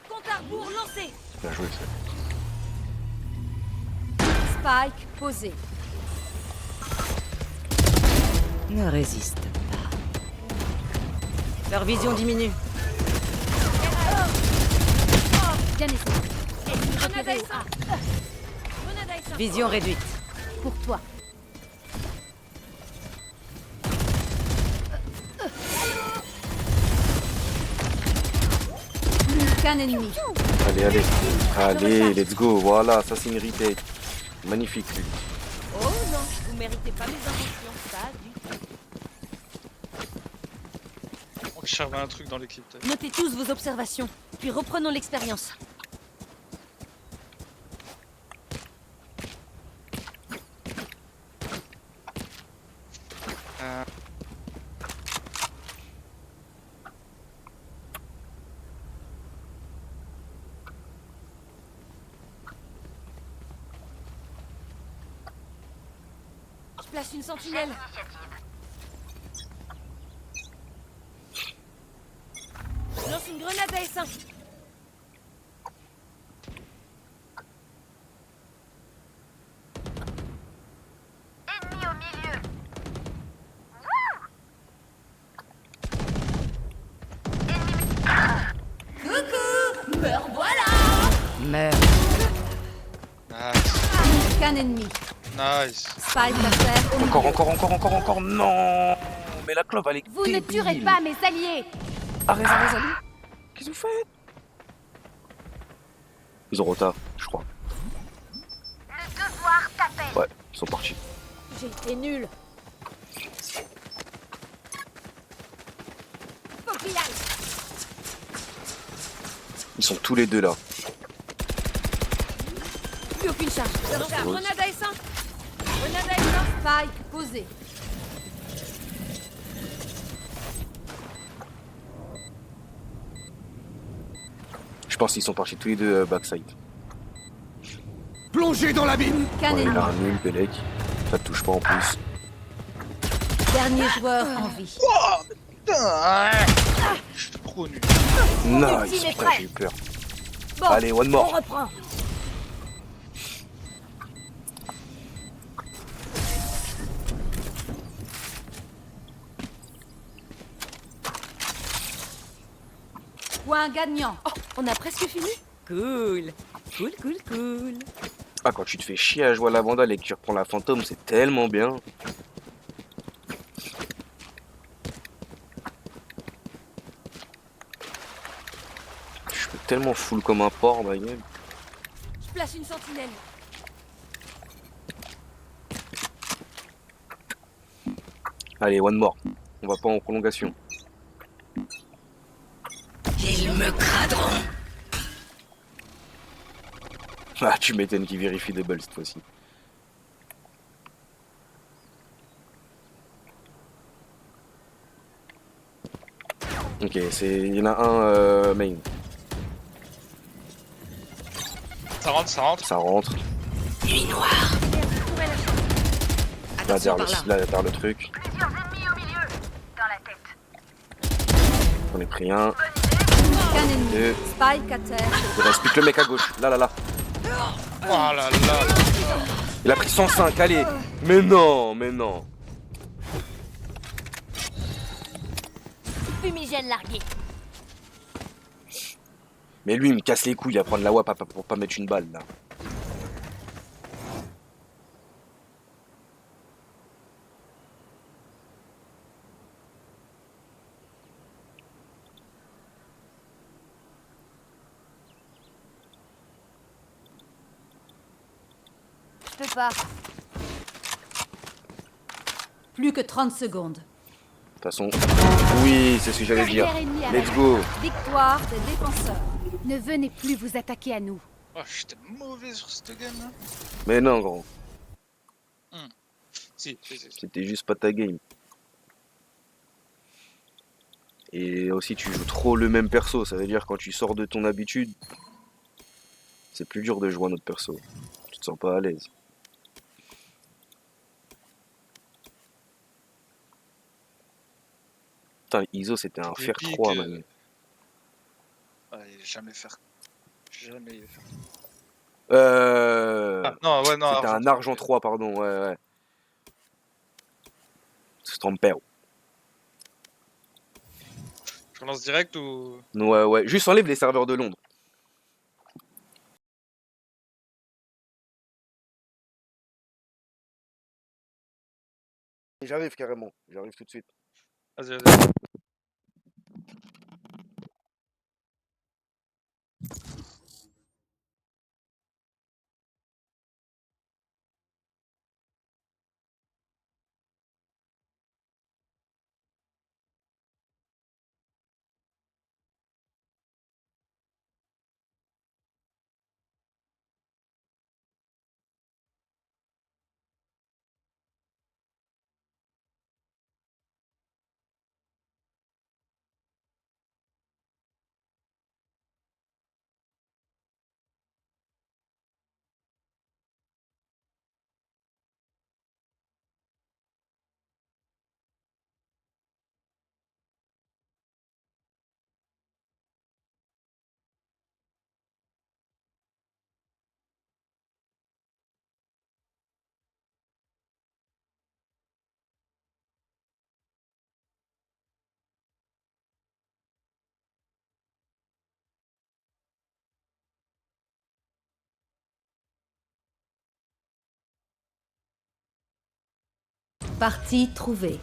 Compte à rebours lancé. Bien joué, ça. Spike posé. Ne résiste pas. Leur vision diminue. Bien essayé. Ennemi Grenade à repéré au essence. A. Grenade à essence. Vision réduite. Pour toi. Plus qu'un ennemi. Allez, allez. Allez, let's go. Voilà, ça c'est une retake. Magnifique, lui. Oh non, vous méritez pas mes inventions, ça du tout. On cherche un truc dans l'équipe. peut-être. Notez tous vos observations, puis reprenons l'expérience. place une sentinelle. Je lance une grenade à essaim. Coucou! Me revoilà! Meurs. Nice. Qu'un ennemi. Nice. Spike à terre. Encore, non. Mais la clove, elle est Vous ne débile. tuerez pas mes alliés. Arrête. Qu'est-ce que vous faites? Ils ont retard, je crois. Le devoir t'appelle. Ouais, ils sont partis. J'ai été nul. Faut qu'il aille. Ils sont tous les deux là. Plus aucune charge. Je lance une grenade à essaim. Grenade à essaim. Spike posé. Je pense qu'ils sont partis tous les deux backside. Plongez dans l'abîme. Qu'un Ouais, il ennemi. a un nul, Belek. Ça te touche pas en plus. Dernier joueur en vie. Putain. Je suis trop nul. Nice, ultime est putain, prêt. j'ai eu peur. Bon, Allez, one on more. reprend. Point gagnant. Oh, on a presque fini. Cool. Cool. Ah, quand tu te fais chier à jouer à la vandale et que tu reprends la fantôme, c'est tellement bien. Je suis tellement full comme un porc, ma gueule. Je place une sentinelle. Allez, one more. On va pas en prolongation. Ils me craderont. Ah, tu m'étonnes qu'ils vérifient des balles cette fois-ci. Ok, il y en a un main. Ça rentre, ça rentre. Ça rentre. Nuit noire. Là, Attention derrière par là. derrière le truc. Plusieurs ennemis au milieu. Dans la tête. J'en ai pris un. Qu'un ennemi. Deux. Spike à terre. Il reste plus que le mec à gauche. Là. Oh là là. Il a pris 105, allez. Mais non. Fumigène largué. Mais lui, il me casse les couilles à prendre la WAP pour pas mettre une balle, là. Je peux pas. Plus que 30 secondes. De toute façon, oui, c'est ce que j'allais dire. Dernier ennemi à la Let's go. Victoire des défenseurs. Ne venez plus vous attaquer à nous. Oh, j'étais mauvais sur cette game là. Mais non, gros. Si. C'était juste pas ta game. Et aussi, tu joues trop le même perso. Ça veut dire quand tu sors de ton habitude, c'est plus dur de jouer un autre perso. Tu te sens pas à l'aise. Putain, ISO, c'était un fer Épique, 3, man. Ouais, jamais faire. Jamais faire. C'était Non, ouais, non. un argent 3, pardon. Ouais. Stampeo. Je relance direct ou. Ouais. Juste enlève les serveurs de Londres. J'arrive carrément. J'arrive tout de suite. Vas-y. Partie trouvée.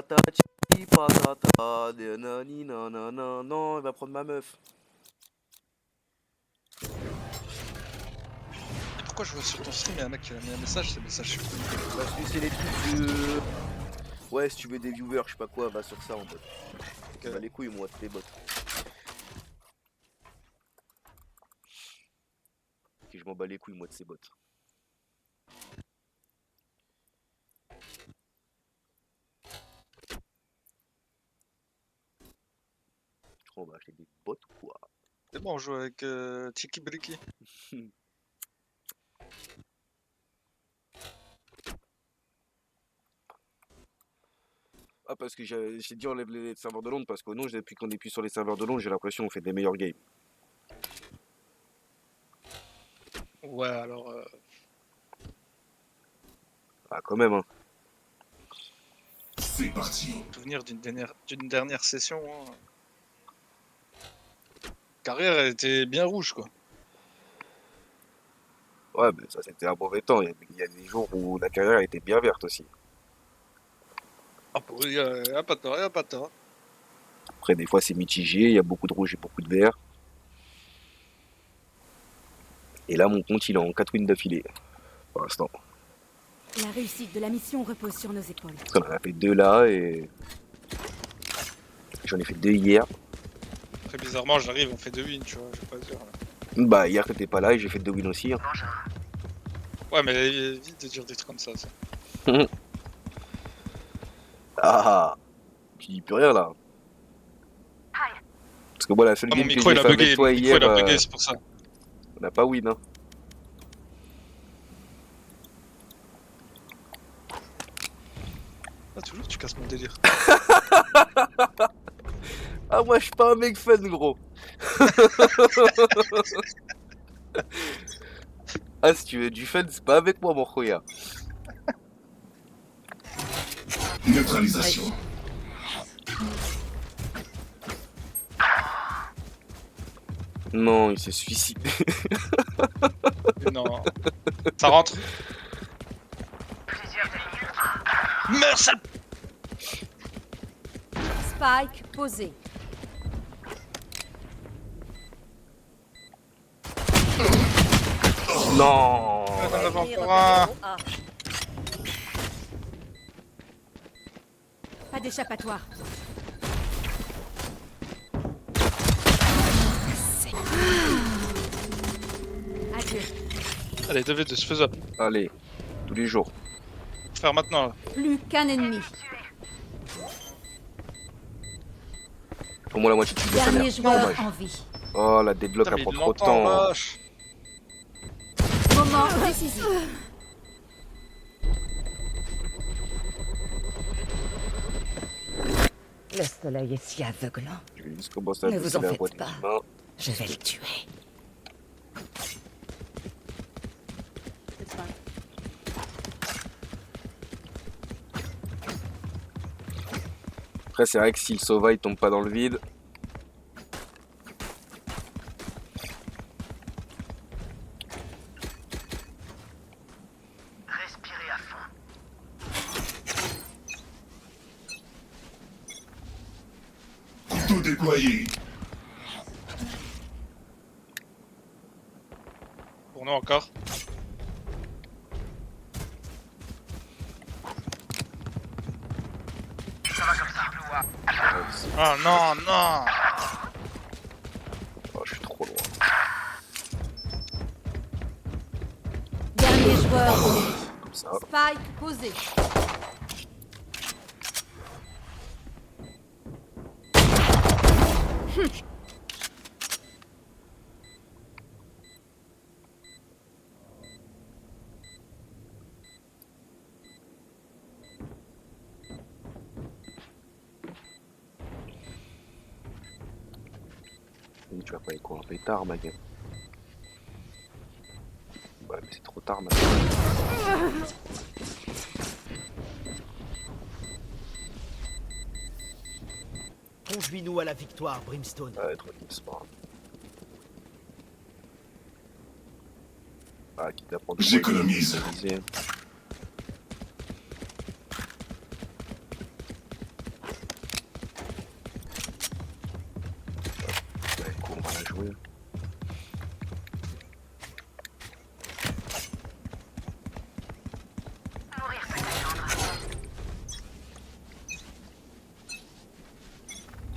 Patati patata, nanani nanana, non, il va prendre ma meuf. Et pourquoi je vois sur ton stream, il y a un mec qui a mis un message, c'est le message supprimé. Parce que c'est les trucs de... Ouais, si tu veux des viewers, je sais pas quoi, va sur ça en mode. Ok. Bah les couilles moi, tes bots. Ok, je m'en bats les couilles moi de ces bots. Je crois qu'on va acheter des bots ou quoi. C'est bon, on joue avec Tiki Briki. Ah parce que j'ai dit enlève les serveurs de Londres parce que non, depuis qu'on est plus sur les serveurs de Londres, j'ai l'impression qu'on fait des meilleurs games. Ouais, alors... Ah quand même hein. C'est parti. souvenir d'une dernière session. Hein. Carrière, elle était bien rouge, quoi. Ouais mais ça c'était un mauvais temps, il y a des jours où la carrière était bien verte aussi. Ah, il y a pas de tort, il y a pas de tort. Après des fois c'est mitigé, il y a beaucoup de rouge et beaucoup de vert. Et là mon compte il est en 4 wins d'affilée. Pour l'instant. La réussite de la mission repose sur nos épaules. On en a fait 2 là et... J'en ai fait 2 hier. Très bizarrement, j'arrive, on fait 2 wins, tu vois, je vais pas dire. Là. Bah hier t'étais pas là et j'ai fait 2 wins aussi. Hein. Ouais, mais vite de dire des trucs comme ça. Ah, tu dis plus rien là. Parce que moi la seule Ah, mon game que micro j'ai il a fait bugué, avec toi mon micro hier, il a bugué, c'est pour ça. on n'a pas win hein. Ah, toujours tu casses mon délire. Ah moi je suis pas un mec fun gros. Ah si tu veux du fun c'est pas avec moi mon khoya. Neutralisation. Non il s'est suicidé. Non. Ça rentre. Meurs, sale. Spike posé. Non. On en avait Venir encore un. au A. Pas d'échappatoire. Adieu. Allez, 2v2, c'est faisable. Allez, tous les jours. Faire maintenant, là. Plus qu'un ennemi. Pour moi la moitié de sa mère. Dernier joueur Dommage. en vie. Oh la deadlock Putain, elle mais prend il trop de l'entend, temps. vache. Moment décisif. Le soleil est si aveuglant. Je vais juste commencer à Ne vous baisser en la faites voix des pas. humains. Je vais le tuer. Après c'est vrai que si le Sova il tombe pas dans le vide. Couteau déployé. Pour nous encore. Ah non, non. Oh, je suis trop loin. Dernier joueur en vie. Comme ça. Spike posé. Tu vas pas écourber tard, ma gueule. Ouais, mais c'est trop tard maintenant. Conduis-nous à la victoire, Brimstone. Ouais, trop vite, c'est pas grave. Ah, quitte à prendre. J'économise. Ouais, cool, on va la jouer.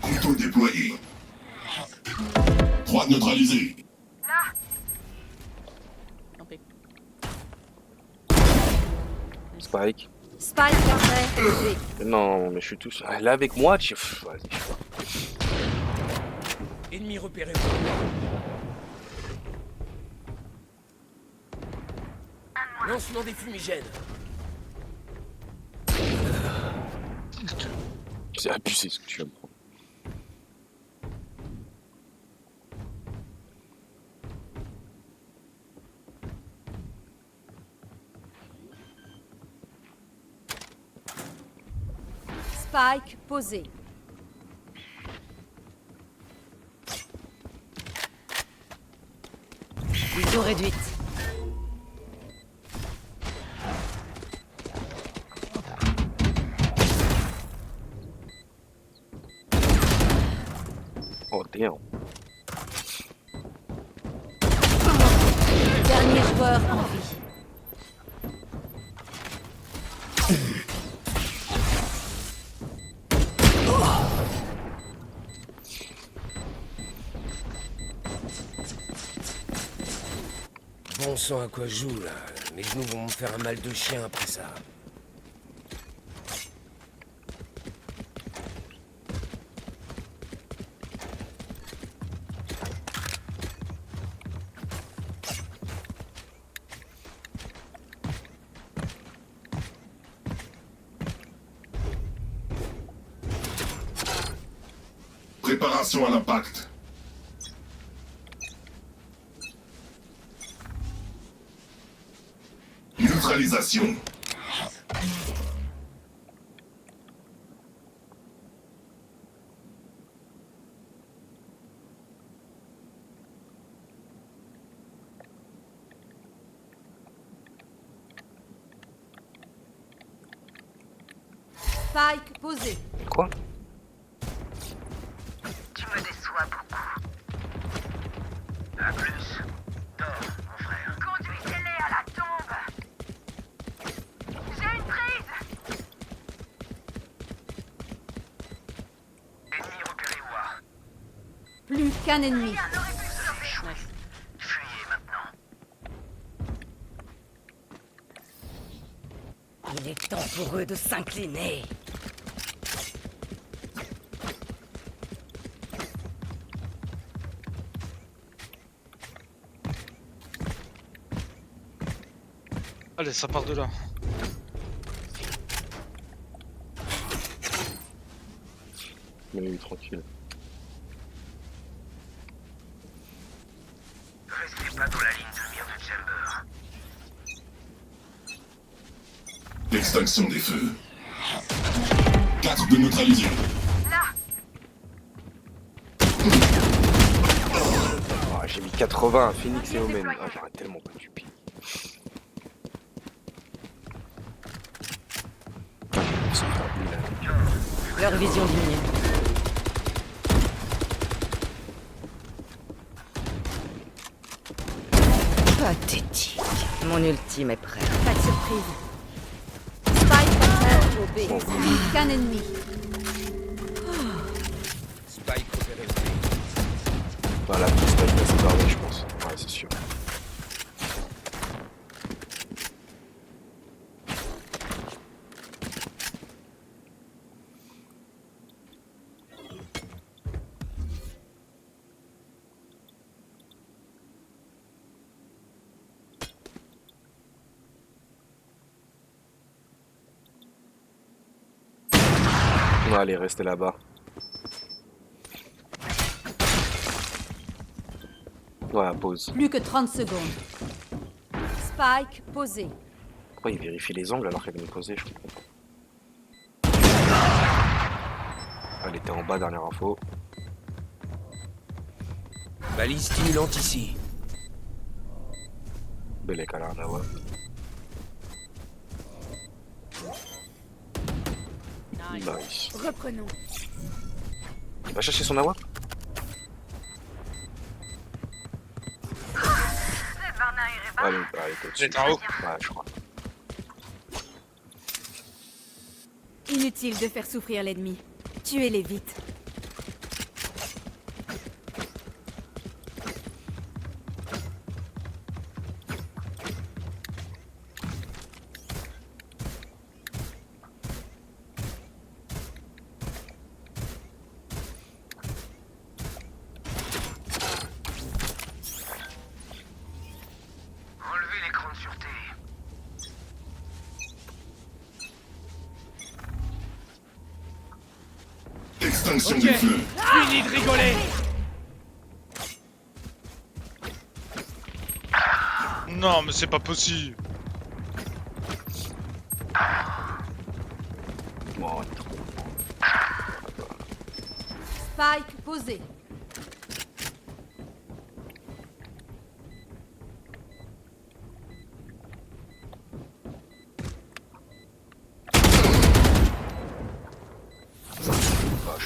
Couteau déployé. Droite neutralisée. Spike. Spike parfait. Non, mais je suis tout seul. Ah, là avec moi, tu. Pff, vas-y, je sais pas. Ennemi repéré. Lancement des fumigènes. C'est abusé ce que tu vas me prendre. Spike posé. Vision réduite. Oh, damn. Dernier joueur en vie. Bon sang à quoi je joue là. Mes genoux vont me faire un mal de chien après ça. Préparation à l'impact. Neutralisation. Spike posé. Quoi? Tu me déçois beaucoup. À plus. Dors, mon frère. Conduisez-les à la tombe. J'ai une prise. Ennemi repéré War. Plus qu'un ennemi. Fuyez maintenant. Il est temps pour eux de s'incliner. Allez, ça part de là. Mais lui, tranquille. Restez pas dans la ligne de mire de Chamber. Extinction des feux. 4 de neutralisés. Ah, j'ai mis 80 à Phoenix et Omen. Ah, j'aurais tellement pas du pied. Leur vision diminue. Pathétique. Mon ultime est prêt. Pas de surprise. Spike au B. Qu'un ennemi. Spike repéré. Voilà, tout Spike va se barrer, je pense. Ouais, c'est sûr. Allez, restez là-bas. Ouais, pause. Plus que 30 secondes. Spike posé. Pourquoi il vérifie les angles alors qu'elle vient de poser, je comprends pas. Elle était en bas, dernière info. Balise stimulante ici. Belek à la Nawa. Nice. Reprenons. Il va chercher son Nawa. Allez, allez, t'es au-dessus. J'étais en haut. Ouais, je crois. Inutile de faire souffrir l'ennemi. Tuez-les vite. Enlevez l'écran de sûreté. Extinction du feu. Fini de rigoler. Non, mais c'est pas possible. Bon, ouais. Spike posé.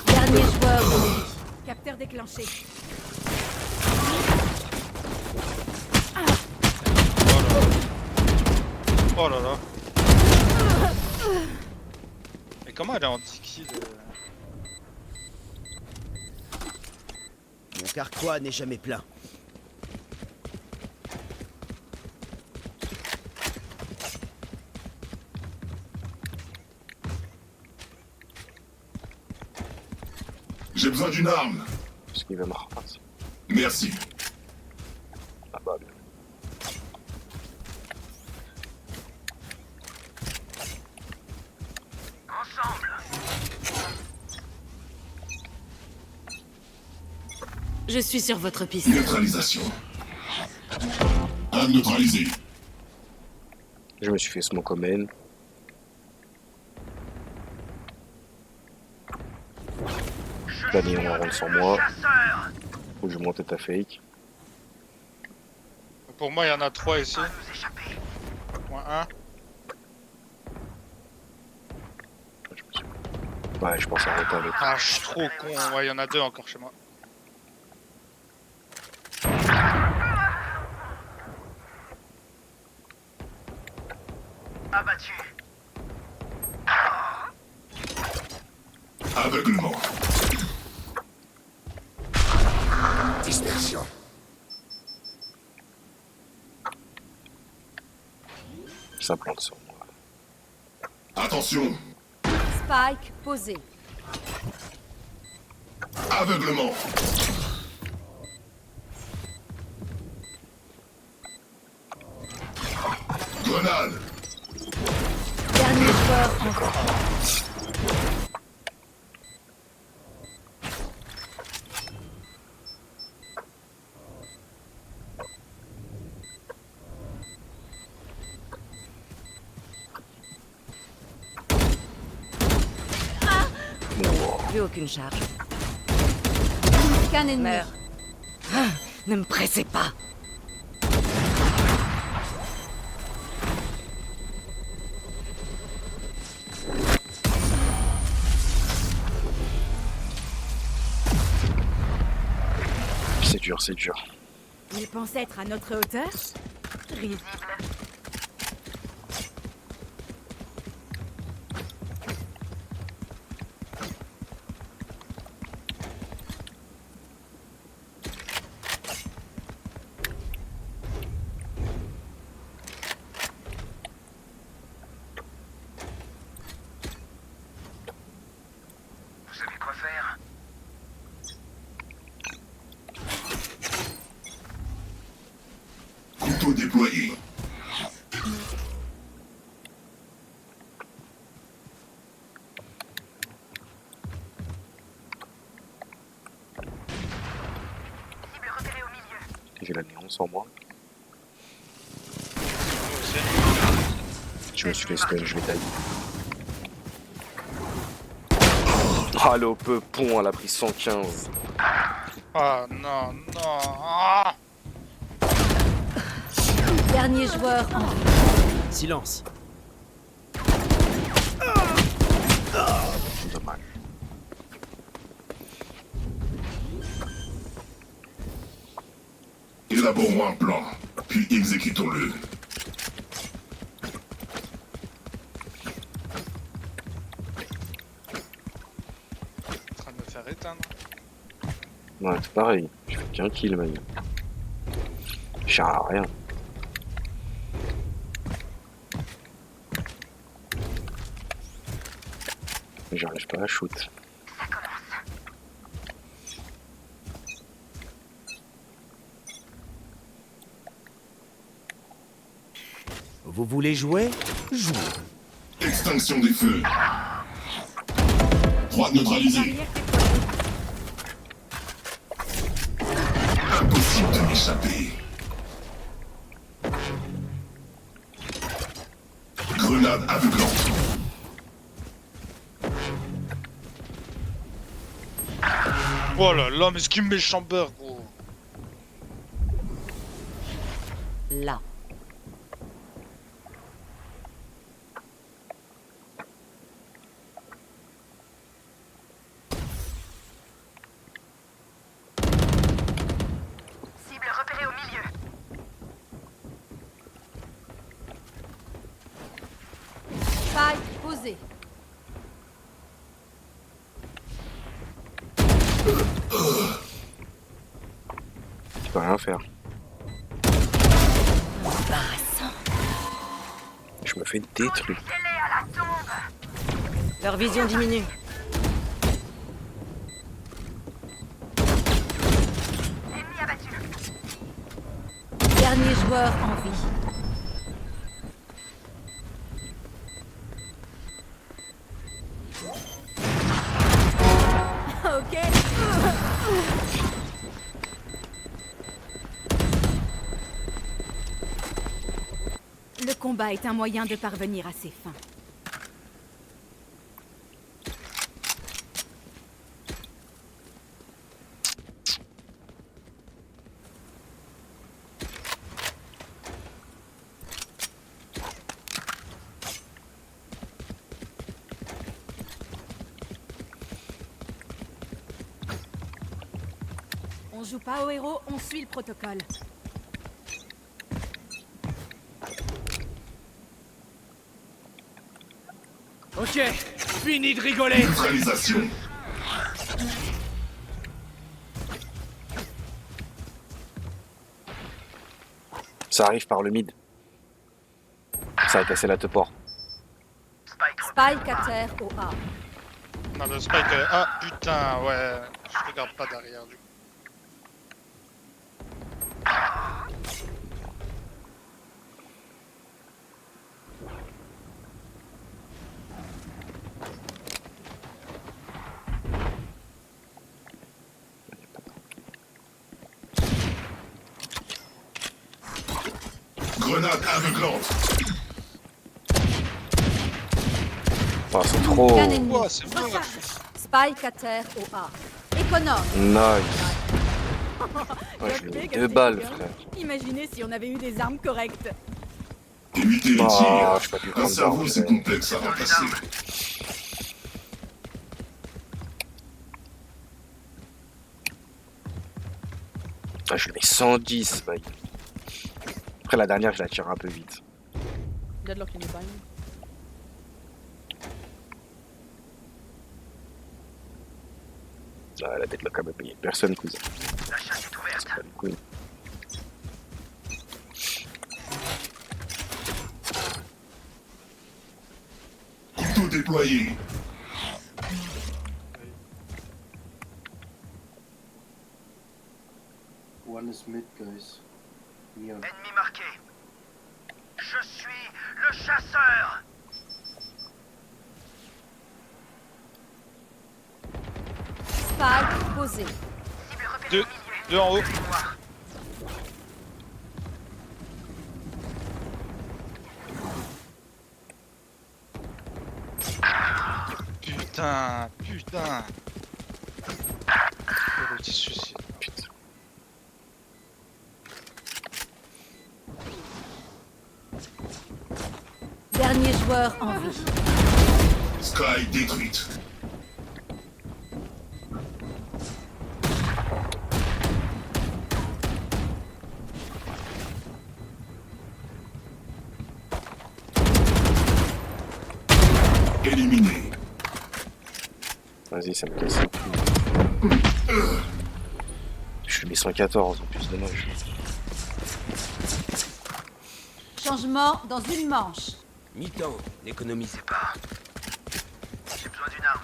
Dernier joueur en vie. Capteur déclenché. Oh là là. Mais comment elle est en 10 kills Mon carquois n'est jamais plein. J'ai besoin d'une arme. Parce qu'il va me repasser. Merci. Ah bah, bien. Ensemble. Je suis sur votre piste. Neutralisation. Arme neutralisée. Je me suis fait smoke au main. Dany, on rentre sans moi. Chasseur. Faut que je monte ta fake. Pour moi, il y en a 3 ici. Nous échapper. Moins 1. Ouais, je pense arrêter avec. Ah, je suis trop con. Ouais, il y en a 2 encore chez moi. Abattu. Aveuglement. Dispersion. Ça plante sur moi. Attention. Spike posé. Aveuglement. Grenade. Dernier joueur en vie. Plus aucune charge. Qu'un ennemi. Meurs. Ah, ne me pressez pas. C'est dur, c'est dur. Il pense être à notre hauteur. Risible. Vous savez quoi faire? Couteau déployé. Cible repérée au milieu. J'ai la sans moi. Je me suis fait stun, je vais tailler. Ah le pont, elle a pris 115. Ah non, non. Ah Dernier joueur en vie. Silence. Dommage. Élaborons un plan, puis exécutons-le. en train de me faire éteindre. Ouais, c'est pareil. Je fais qu'un kill, man. Je sers à rien. J'arrive pas à shoot. Vous voulez jouer? Jouez. Extinction des feux. Droite neutralisée. Impossible de m'échapper. Grenade aveuglante. Oh là là, mais ce qui me met chamber, gros. Là. Cible repérée au milieu. Spike posé. Tu peux rien faire. Je me fais détruire. Scellé à la tombe. Leur vision diminue. Ennemi abattu. Dernier joueur en vie. Ok. Le combat est un moyen de parvenir à ses fins. On joue pas au héros, on suit le protocole. Ok, fini de rigoler. Neutralisation. Ça arrive par le mid. Ça a cassé la teport. Spike à terre au A. Non, le Spike. Ah putain, ouais. Je regarde pas derrière, du coup. Grenade aveuglante. Oh, c'est trop. Aucun ennemi. Oh, c'est bon. Spike à terre au A. Économe. Nice. Ouais, je lui ai mis 2 balles, frère. Imaginez si on avait eu des armes correctes. Évitez les Oh, tirs. je peux plus Un prendre cerveau, d'armes, c'est ouais. complexe à remplacer. Ah, je lui mets 110, mec. Après la dernière, je la tire un peu vite. Deadlock in the bind. Ah, la deadlock a me payé. Personne, cousin. La chasse est ouverte. C'est pas les couilles. Couteau déployé. One is mid, guys. Neon. Ennemi marqué. Je suis le chasseur. Spike posé. Cible repérée Deux. au milieu. Deux en haut. Noir. Putain, putain. Le petit suicide. Putain. Dernier joueur en vie. Sky détruite. Éliminé. Vas-y, ça me casse. Je suis mis 114 en plus, dommage. Changement dans une manche. Mi-temps, n'économisez pas. J'ai besoin d'une arme.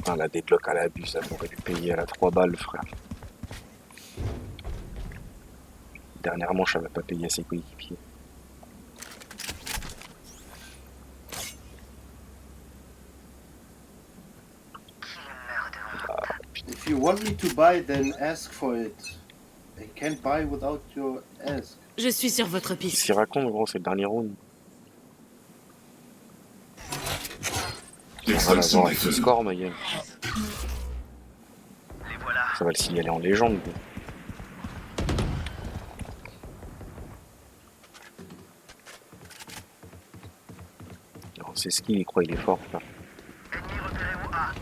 Ah, la deadlock à l'abus, ça m'aurait dû payer à la 3 balles, frère. Dernièrement, je n'avais pas payé à ses coéquipiers. If you want me to buy, then ask for it. I can't buy without your ask. Je suis sur votre Qu'est-ce piste. qu'il raconte, gros, c'est le dernier round. Rien à Extraction voir des avec le feux. score, ma gueule. Les voilà. Ça va le signaler en légende, gros. Non, c'est ce qu'il croit, il est fort, frère. Ennemi repéré au A.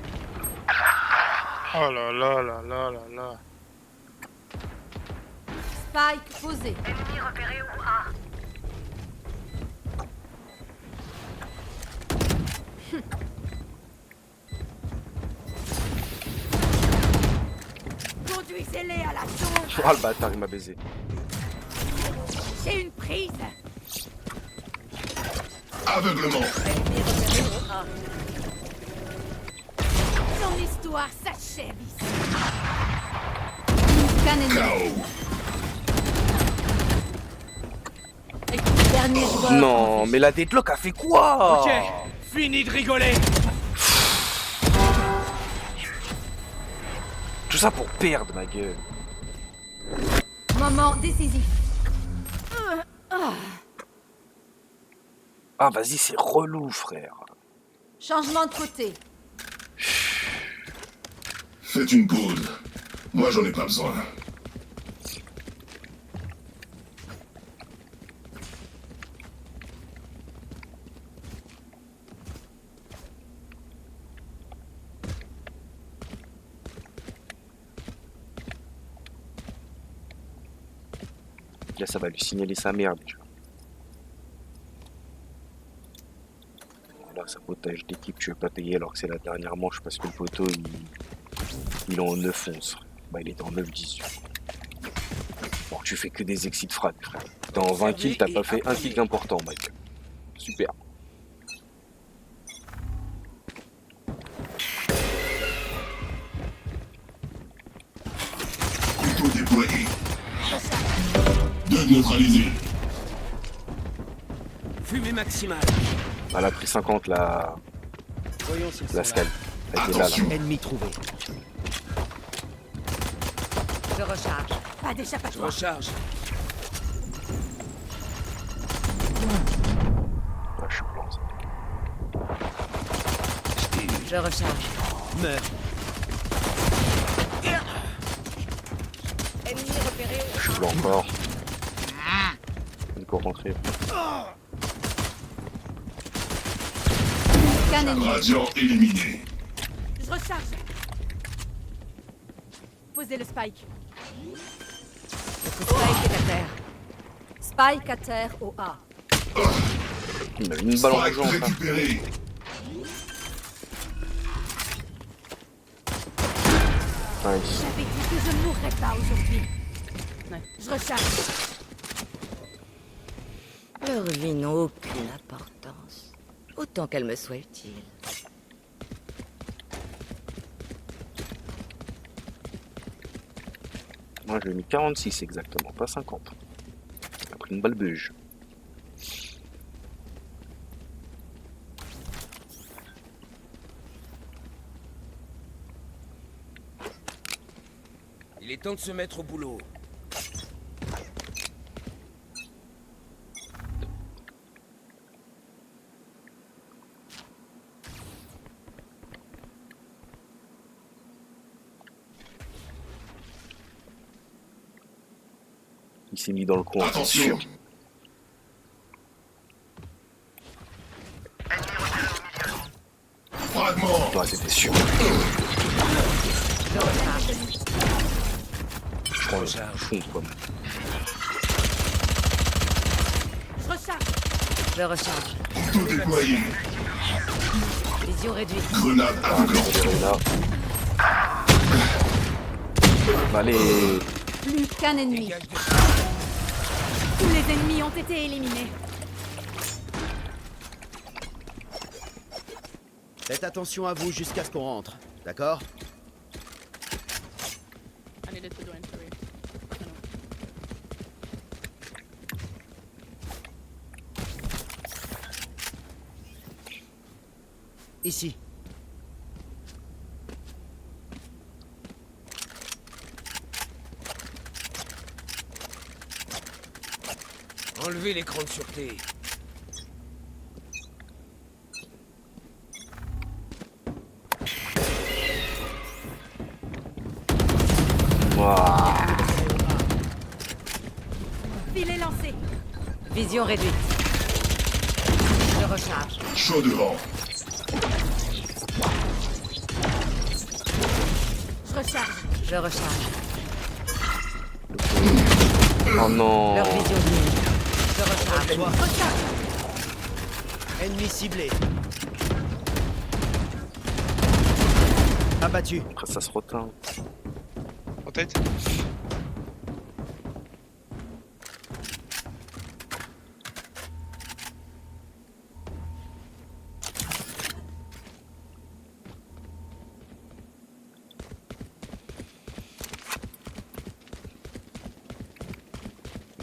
Oh là là là là là là. Spike posé. Ennemi repéré au A. Conduisez-les à la tombe. Ah, le bâtard, il m'a baisé. J'ai une prise. Aveuglement. Ennemi repéré au A. Son histoire s'achève ici. Scan ennemi. KO. Dernier joueur. Non, mais la deadlock a fait quoi? Ok, fini de rigoler. Tout ça pour perdre, ma gueule. Moment décisif. Ah, vas-y, c'est relou, frère. Changement de côté. Faites une pause. Moi, j'en ai pas besoin. Là, ça va lui signaler sa merde, tu vois. Là, ça potage d'équipe, tu veux pas payer alors que c'est la dernière manche parce que le poteau, il est en 9-11. Bah, il était en 9-10. Bon, tu fais que des exits frags, frère. T'es en 20 kills, t'as pas fait un kill important, mec. Super. Couteau déployé. Deux neutralisés. Fumée maximale. Elle a pris 50, la Voyons s'ils sont scale. là. Elle était là, là. Attention. Ennemi trouvé. Je recharge. Pas Je d'échappatoire. recharge. Ouais, je suis blanc, ça. Je recharge. Meurs. Ennemi repéré. Je suis blanc encore. Nico rentré. Scan ennemi. Radiant éliminé. Je recharge. Posez le spike. Le spike est à terre. Spike à terre au A. Il m'a mis une balle en Spike jouant, frère. récupéré. Nice. J'avais dit que je ne mourrais pas aujourd'hui. Je recharge. Leurs vies n'ont aucune importance. Autant qu'elles me soient utiles. Moi, je lui ai mis 46 exactement, pas 50. Il a pris une balle buge. Il est temps de se mettre au boulot. Il s'est mis dans le coin, c'est sûr. Fragment. Ouais, c'était sûr. Je crois que c'est un fond, quoi. Je recharge. Je recharge. Tout déployé. Vision réduite. Grenade aveuglante. Allez. Plus qu'un ennemi. Dégage de... Tous les ennemis ont été éliminés. Faites attention à vous jusqu'à ce qu'on rentre, d'accord? Ici. Enlevez l'écran de sûreté. Waouh. Filet lancé. Vision réduite. Je recharge. Chaud devant. Je recharge. Je recharge. Oh non. Leur vision diminue. Je recharge. Toi. Recharge. Ennemi ciblé. Abattu. Après ça se reteint. Rotate.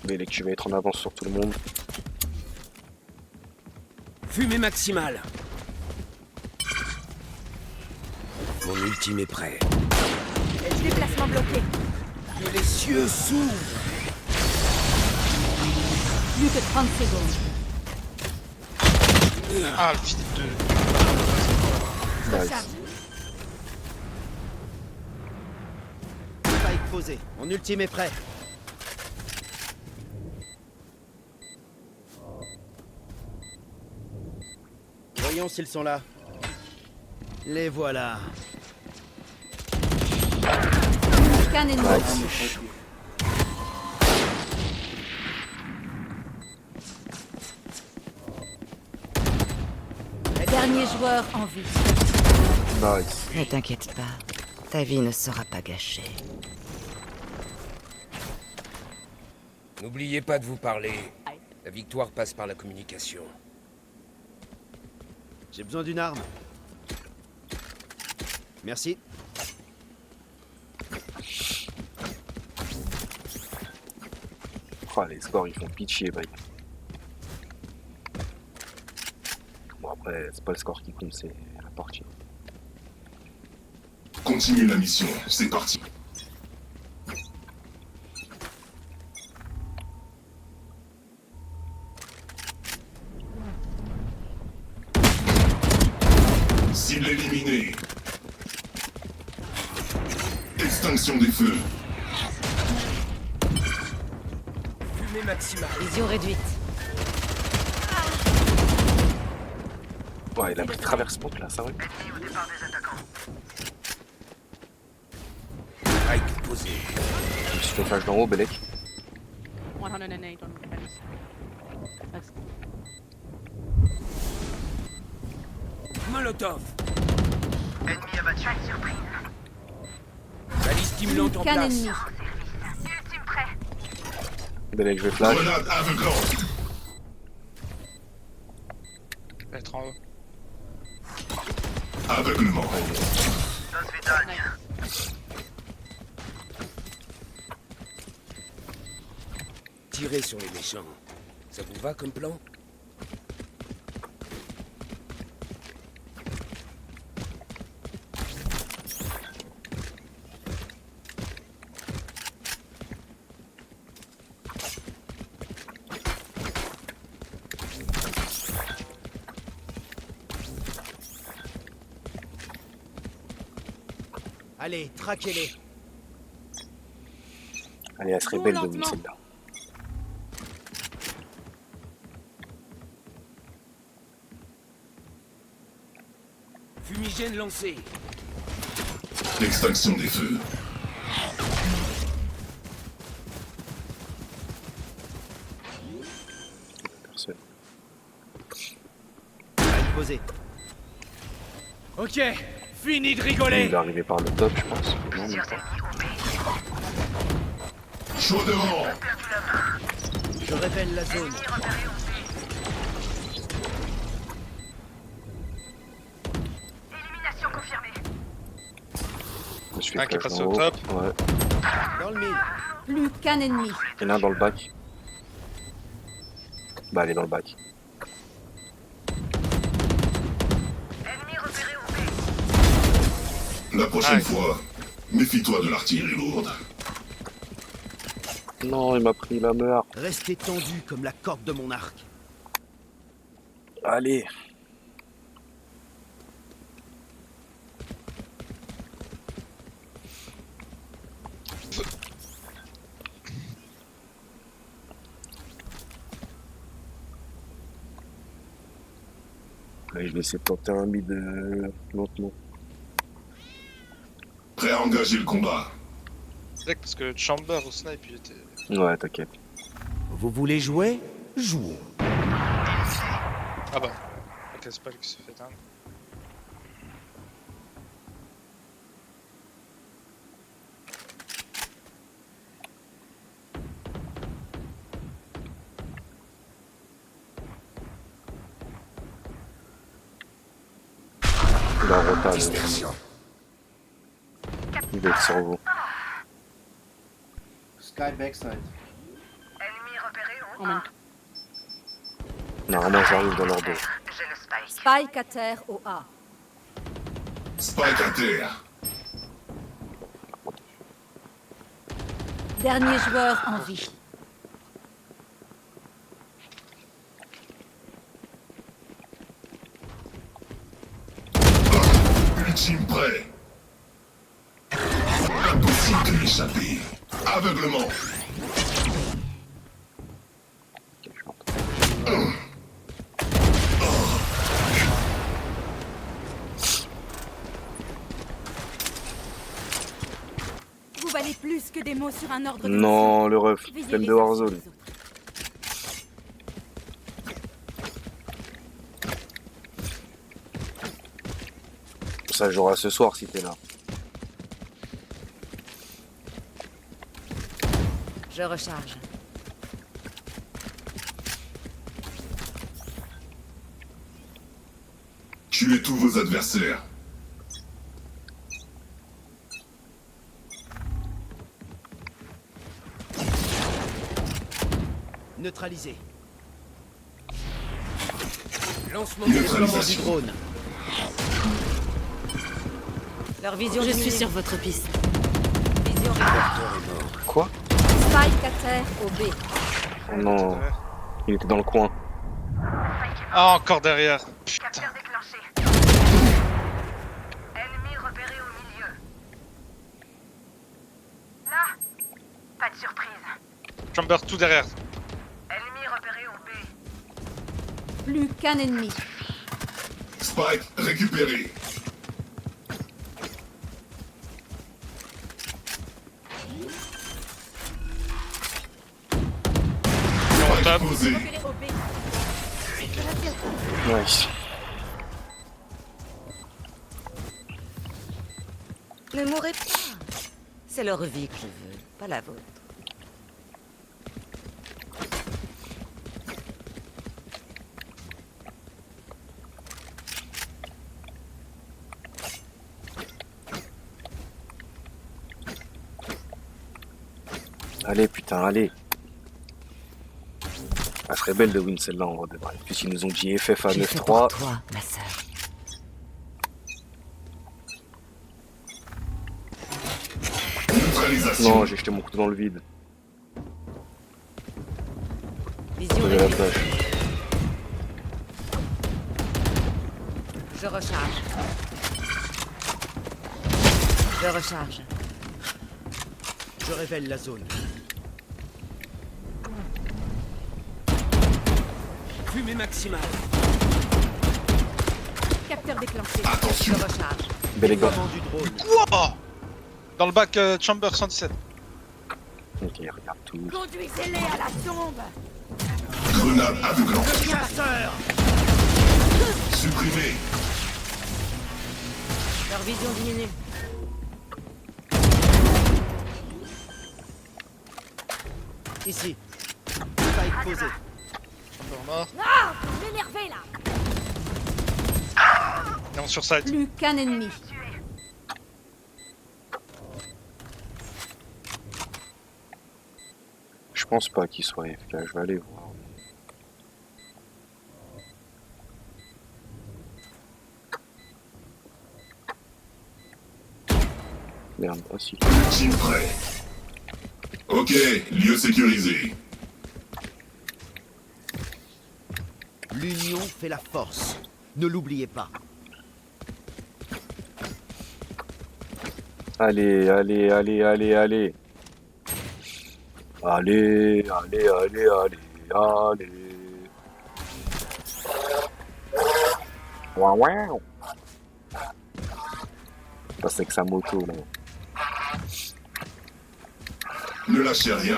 Mais tu vas être en avance sur tout le monde. Fumée maximale. Mon ultime est prêt. Déplacement bloqué. Que les cieux s'ouvrent. Plus que 30 secondes. Ah, le fil de... Nice. Recharge. Spike posé. Mon ultime est prêt. Voyons s'ils sont là. Les voilà. Plus qu'un ennemi. Nice. Dernier joueur en vie. Nice. Ne t'inquiète pas. Ta vie ne sera pas gâchée. N'oubliez pas de vous parler. La victoire passe par la communication. J'ai besoin d'une arme. Merci. Oh, les scores ils font pitié, mec. Bon après, c'est pas le score qui compte, c'est la partie. Continuez la mission. C'est parti. Cible éliminée. Extinction des feux. Fumée maximale. Vision réduite. Ouais, il a pris travers spot là, ça va. Ennemi au départ des attaquants. Spike posé. Je me suis fait flash d'en haut, Belek. 108 on defense. That's Molotov. Ennemi abattu. Surprise. Balise stimulante en Qu'un place. ennemi. Ultime prêt. Belek, je vais flash. Grenade aveuglante. Je vais être en haut. Aveuglement. Dos Vidal. Tirez sur les méchants. Ça vous va comme plan? Allez, traquez-les. Allez, elle serait belle de win celle-là. Fumigène lancé. Extinction des feux. Personne. Allez, posez. Ok, fini de Il rigoler. est arrivé par le top, je pense. Non, même pas. Chaud devant. Je révèle la zone. Élimination confirmée. Je me suis fait Un qui est flash passé en au haut. top. Ouais. Dans le mille. Plus qu'un ennemi. Il y en a un dans le bac. Bah, elle est dans le bac. Ennemi repéré au B. La prochaine Ah, fois, méfie-toi de l'artillerie lourde. Non, il m'a pris la meurtre. Restez tendu comme la corde de mon arc. Allez. Là, je vais essayer de tenter un mid lentement. Prêt à engager le combat. C'est vrai que parce que Chamber au snipe, il était. Ouais, t'inquiète. Vous voulez jouer? Jouons. Ah bah. Ok, c'est pas lui qui se fait down. Il a retard. Il va être sur vous. Sky backside. Ennemi repéré au Oh man. Normalement, j'arrive dans leur dos. J'ai le spike. Spike à terre au A. Spike à terre. Dernier joueur en vie. Ultime prêt. Impossible de l'échapper. Aveuglement. Vous valez plus que des mots sur un ordre de Non, le ref. mission. Veillez Thème les de uns sur Warzone. les autres. Ça jouera ce soir si t'es là. Je recharge. Tuez tous vos adversaires. Neutralisé. Lancement Déploiement du Neutralisation. drone. Leur vision Je diminue. suis sur votre piste. Vision réduite. Quoi? Spike à terre au B. Oh non. Il était dans le coin. Ah, encore derrière. Putain. Capteur déclenché. Ennemi repéré au milieu. Là. Pas de surprise. Chamber tout derrière. Ennemi repéré au B. Plus qu'un ennemi. Spike récupéré. Spike Top. posé. Repéré au B. Nice. Ne mourrez pas. C'est leur vie que je veux, pas la vôtre. Allez, putain, allez. Elle serait belle de win celle-là en vrai de vrai. Puis ils nous ont dit FF à J'ai fait pour 9-3. toi, ma sœur. Neutralisation. Non, j'ai jeté mon couteau dans le vide. Vision J'avais la réduite. flash. Je recharge. Je recharge. Je révèle la zone. Fumée maximale. Capteur déclenché. Attention. Je recharge. Bel égard. Déploiement du drone. Wow. Dans le bac chamber 117. Ok, regarde tout. Conduisez-les à la tombe. Grenade aveuglante. Chasseur. Supprimé. Leur vision diminue. Ici. Spike posé. Chamber mort. Ah, vous m'énervez là. Non, sur site. Plus qu'un ennemi. Je pense pas qu'il soit AFK, je vais aller voir. Merde, ah si. Team prêt. Ok, lieu sécurisé. L'union fait la force. Ne l'oubliez pas. Allez, allez, allez, allez, allez. Allez, allez, allez, allez, allez. Ouah, ouah. Passe avec sa moto là. Ne lâchez rien.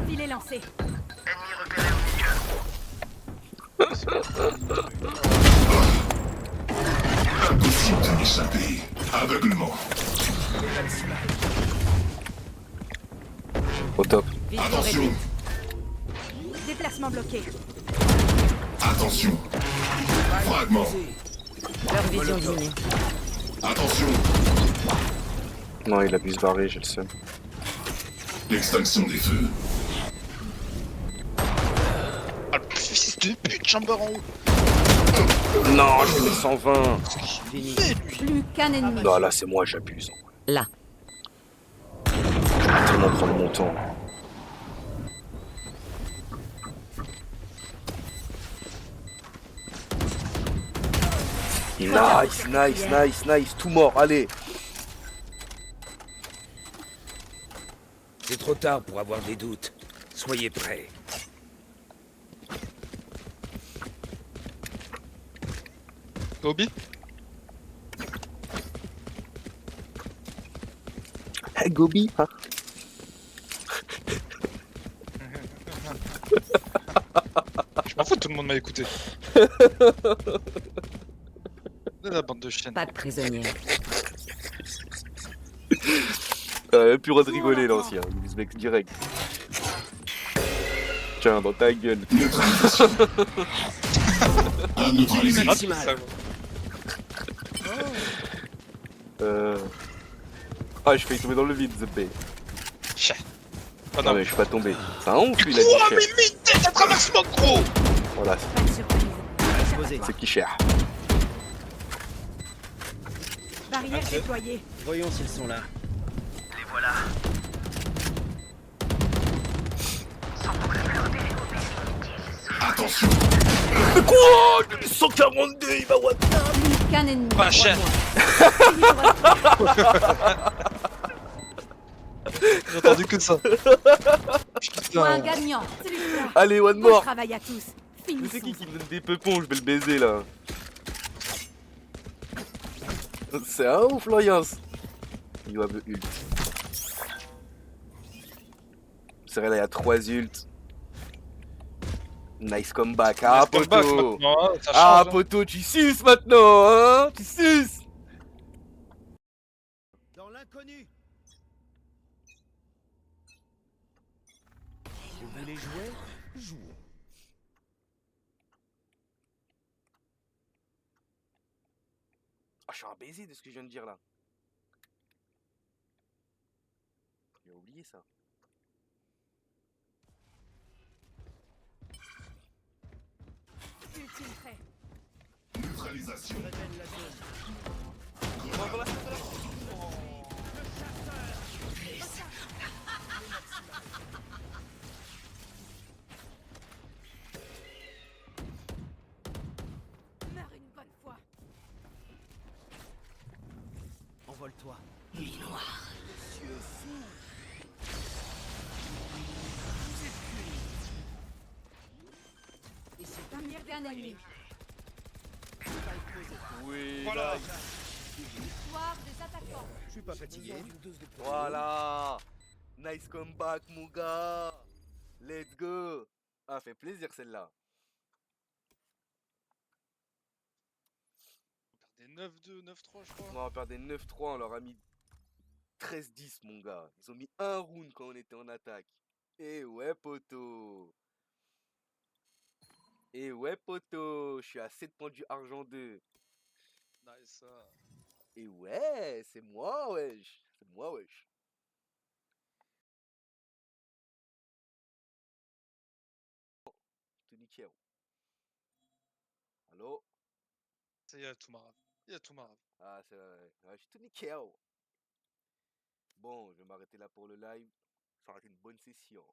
Il est lancé. Ennemi repéré au milieu. Impossible de m'échapper. Aveuglement. Au top. Vision Attention. réduite. Déplacement bloqué. Attention. Fragment. Leur vision diminue. Attention. Non, il a pu se barrer, j'ai le seum. Extinction des feux. Ah, le fils de pute, chamber en haut. Non, je vais mettre 120. Fini. Plus qu'un ennemi. Non, là c'est moi, j'abuse. Là. Je vais tellement prendre mon temps. Nice, nice, nice, nice, tout mort, allez. C'est trop tard pour avoir des doutes. Soyez prêts. Gobi. Hey, Gobi, hein. Je m'en fous, tout le monde m'a écouté. De la bande de chiennes. Pas de prisonniers. Plus le droit de rigoler l'ancien, il se met direct. Tiens, dans ta gueule. Neutralisation. À neutraliser. Maximal. Ah, je failli tomber dans le vide, The Bay. Chien. Ah non, mais je suis pas tombé. C'est un ouf, lui, il a dit Ouah, cher. mais mité, t'as traversé mon gros. Voilà, Pas de surprise. Posé. c'est qui cher. Barrière déployée. Voyons s'ils sont là. Les voilà. Sans problème loadé. Attention. Quoi 142, il va what? Plus qu'un ennemi. Pas cher. J'ai entendu que ça. Point Putain. gagnant. C'est l'histoire. Allez, one Bon more. travail à tous. Mais c'est Finissons. qui me donne des peupons? Je vais le baiser là. C'est un ouf, Loyance. You have a ult. C'est vrai, là, il y a 3 ults. Nice comeback. Ah, Nice comeback poto. maintenant, hein, ça Ah, change, hein. poto, tu suces maintenant, hein? Tu suces. Dans l'inconnu. Vous voulez jouer? Jouons. Oh, je suis un baiser de ce que je viens de dire là. J'ai oublié ça. Ultime prêt. Neutralisation. Révèle la zone. toi. Nuit noire. Et c'est un mire d'un ennemi. Oui, Voilà. Victoire des attaquants. Je suis pas fatigué. Voilà. Nice comeback, mon gars. Let's go. Ah, fait plaisir celle-là. On perd des 9-2, 9-3, je crois. On va perdre des 9-3, on leur a mis 13-10, mon gars. Ils ont mis un round quand on était en attaque. Et ouais, poto. Et ouais, poto. Je suis à 7 points du argent 2. Nice. Et ouais, c'est moi, wesh. C'est moi, wesh. Tony Kiao. Allô? Ça y est, tout marave. Il y a tout marave. Ah, c'est vrai. Ouais, je suis Tony Kiao. Bon, je vais m'arrêter là pour le live. Ça va être une bonne session.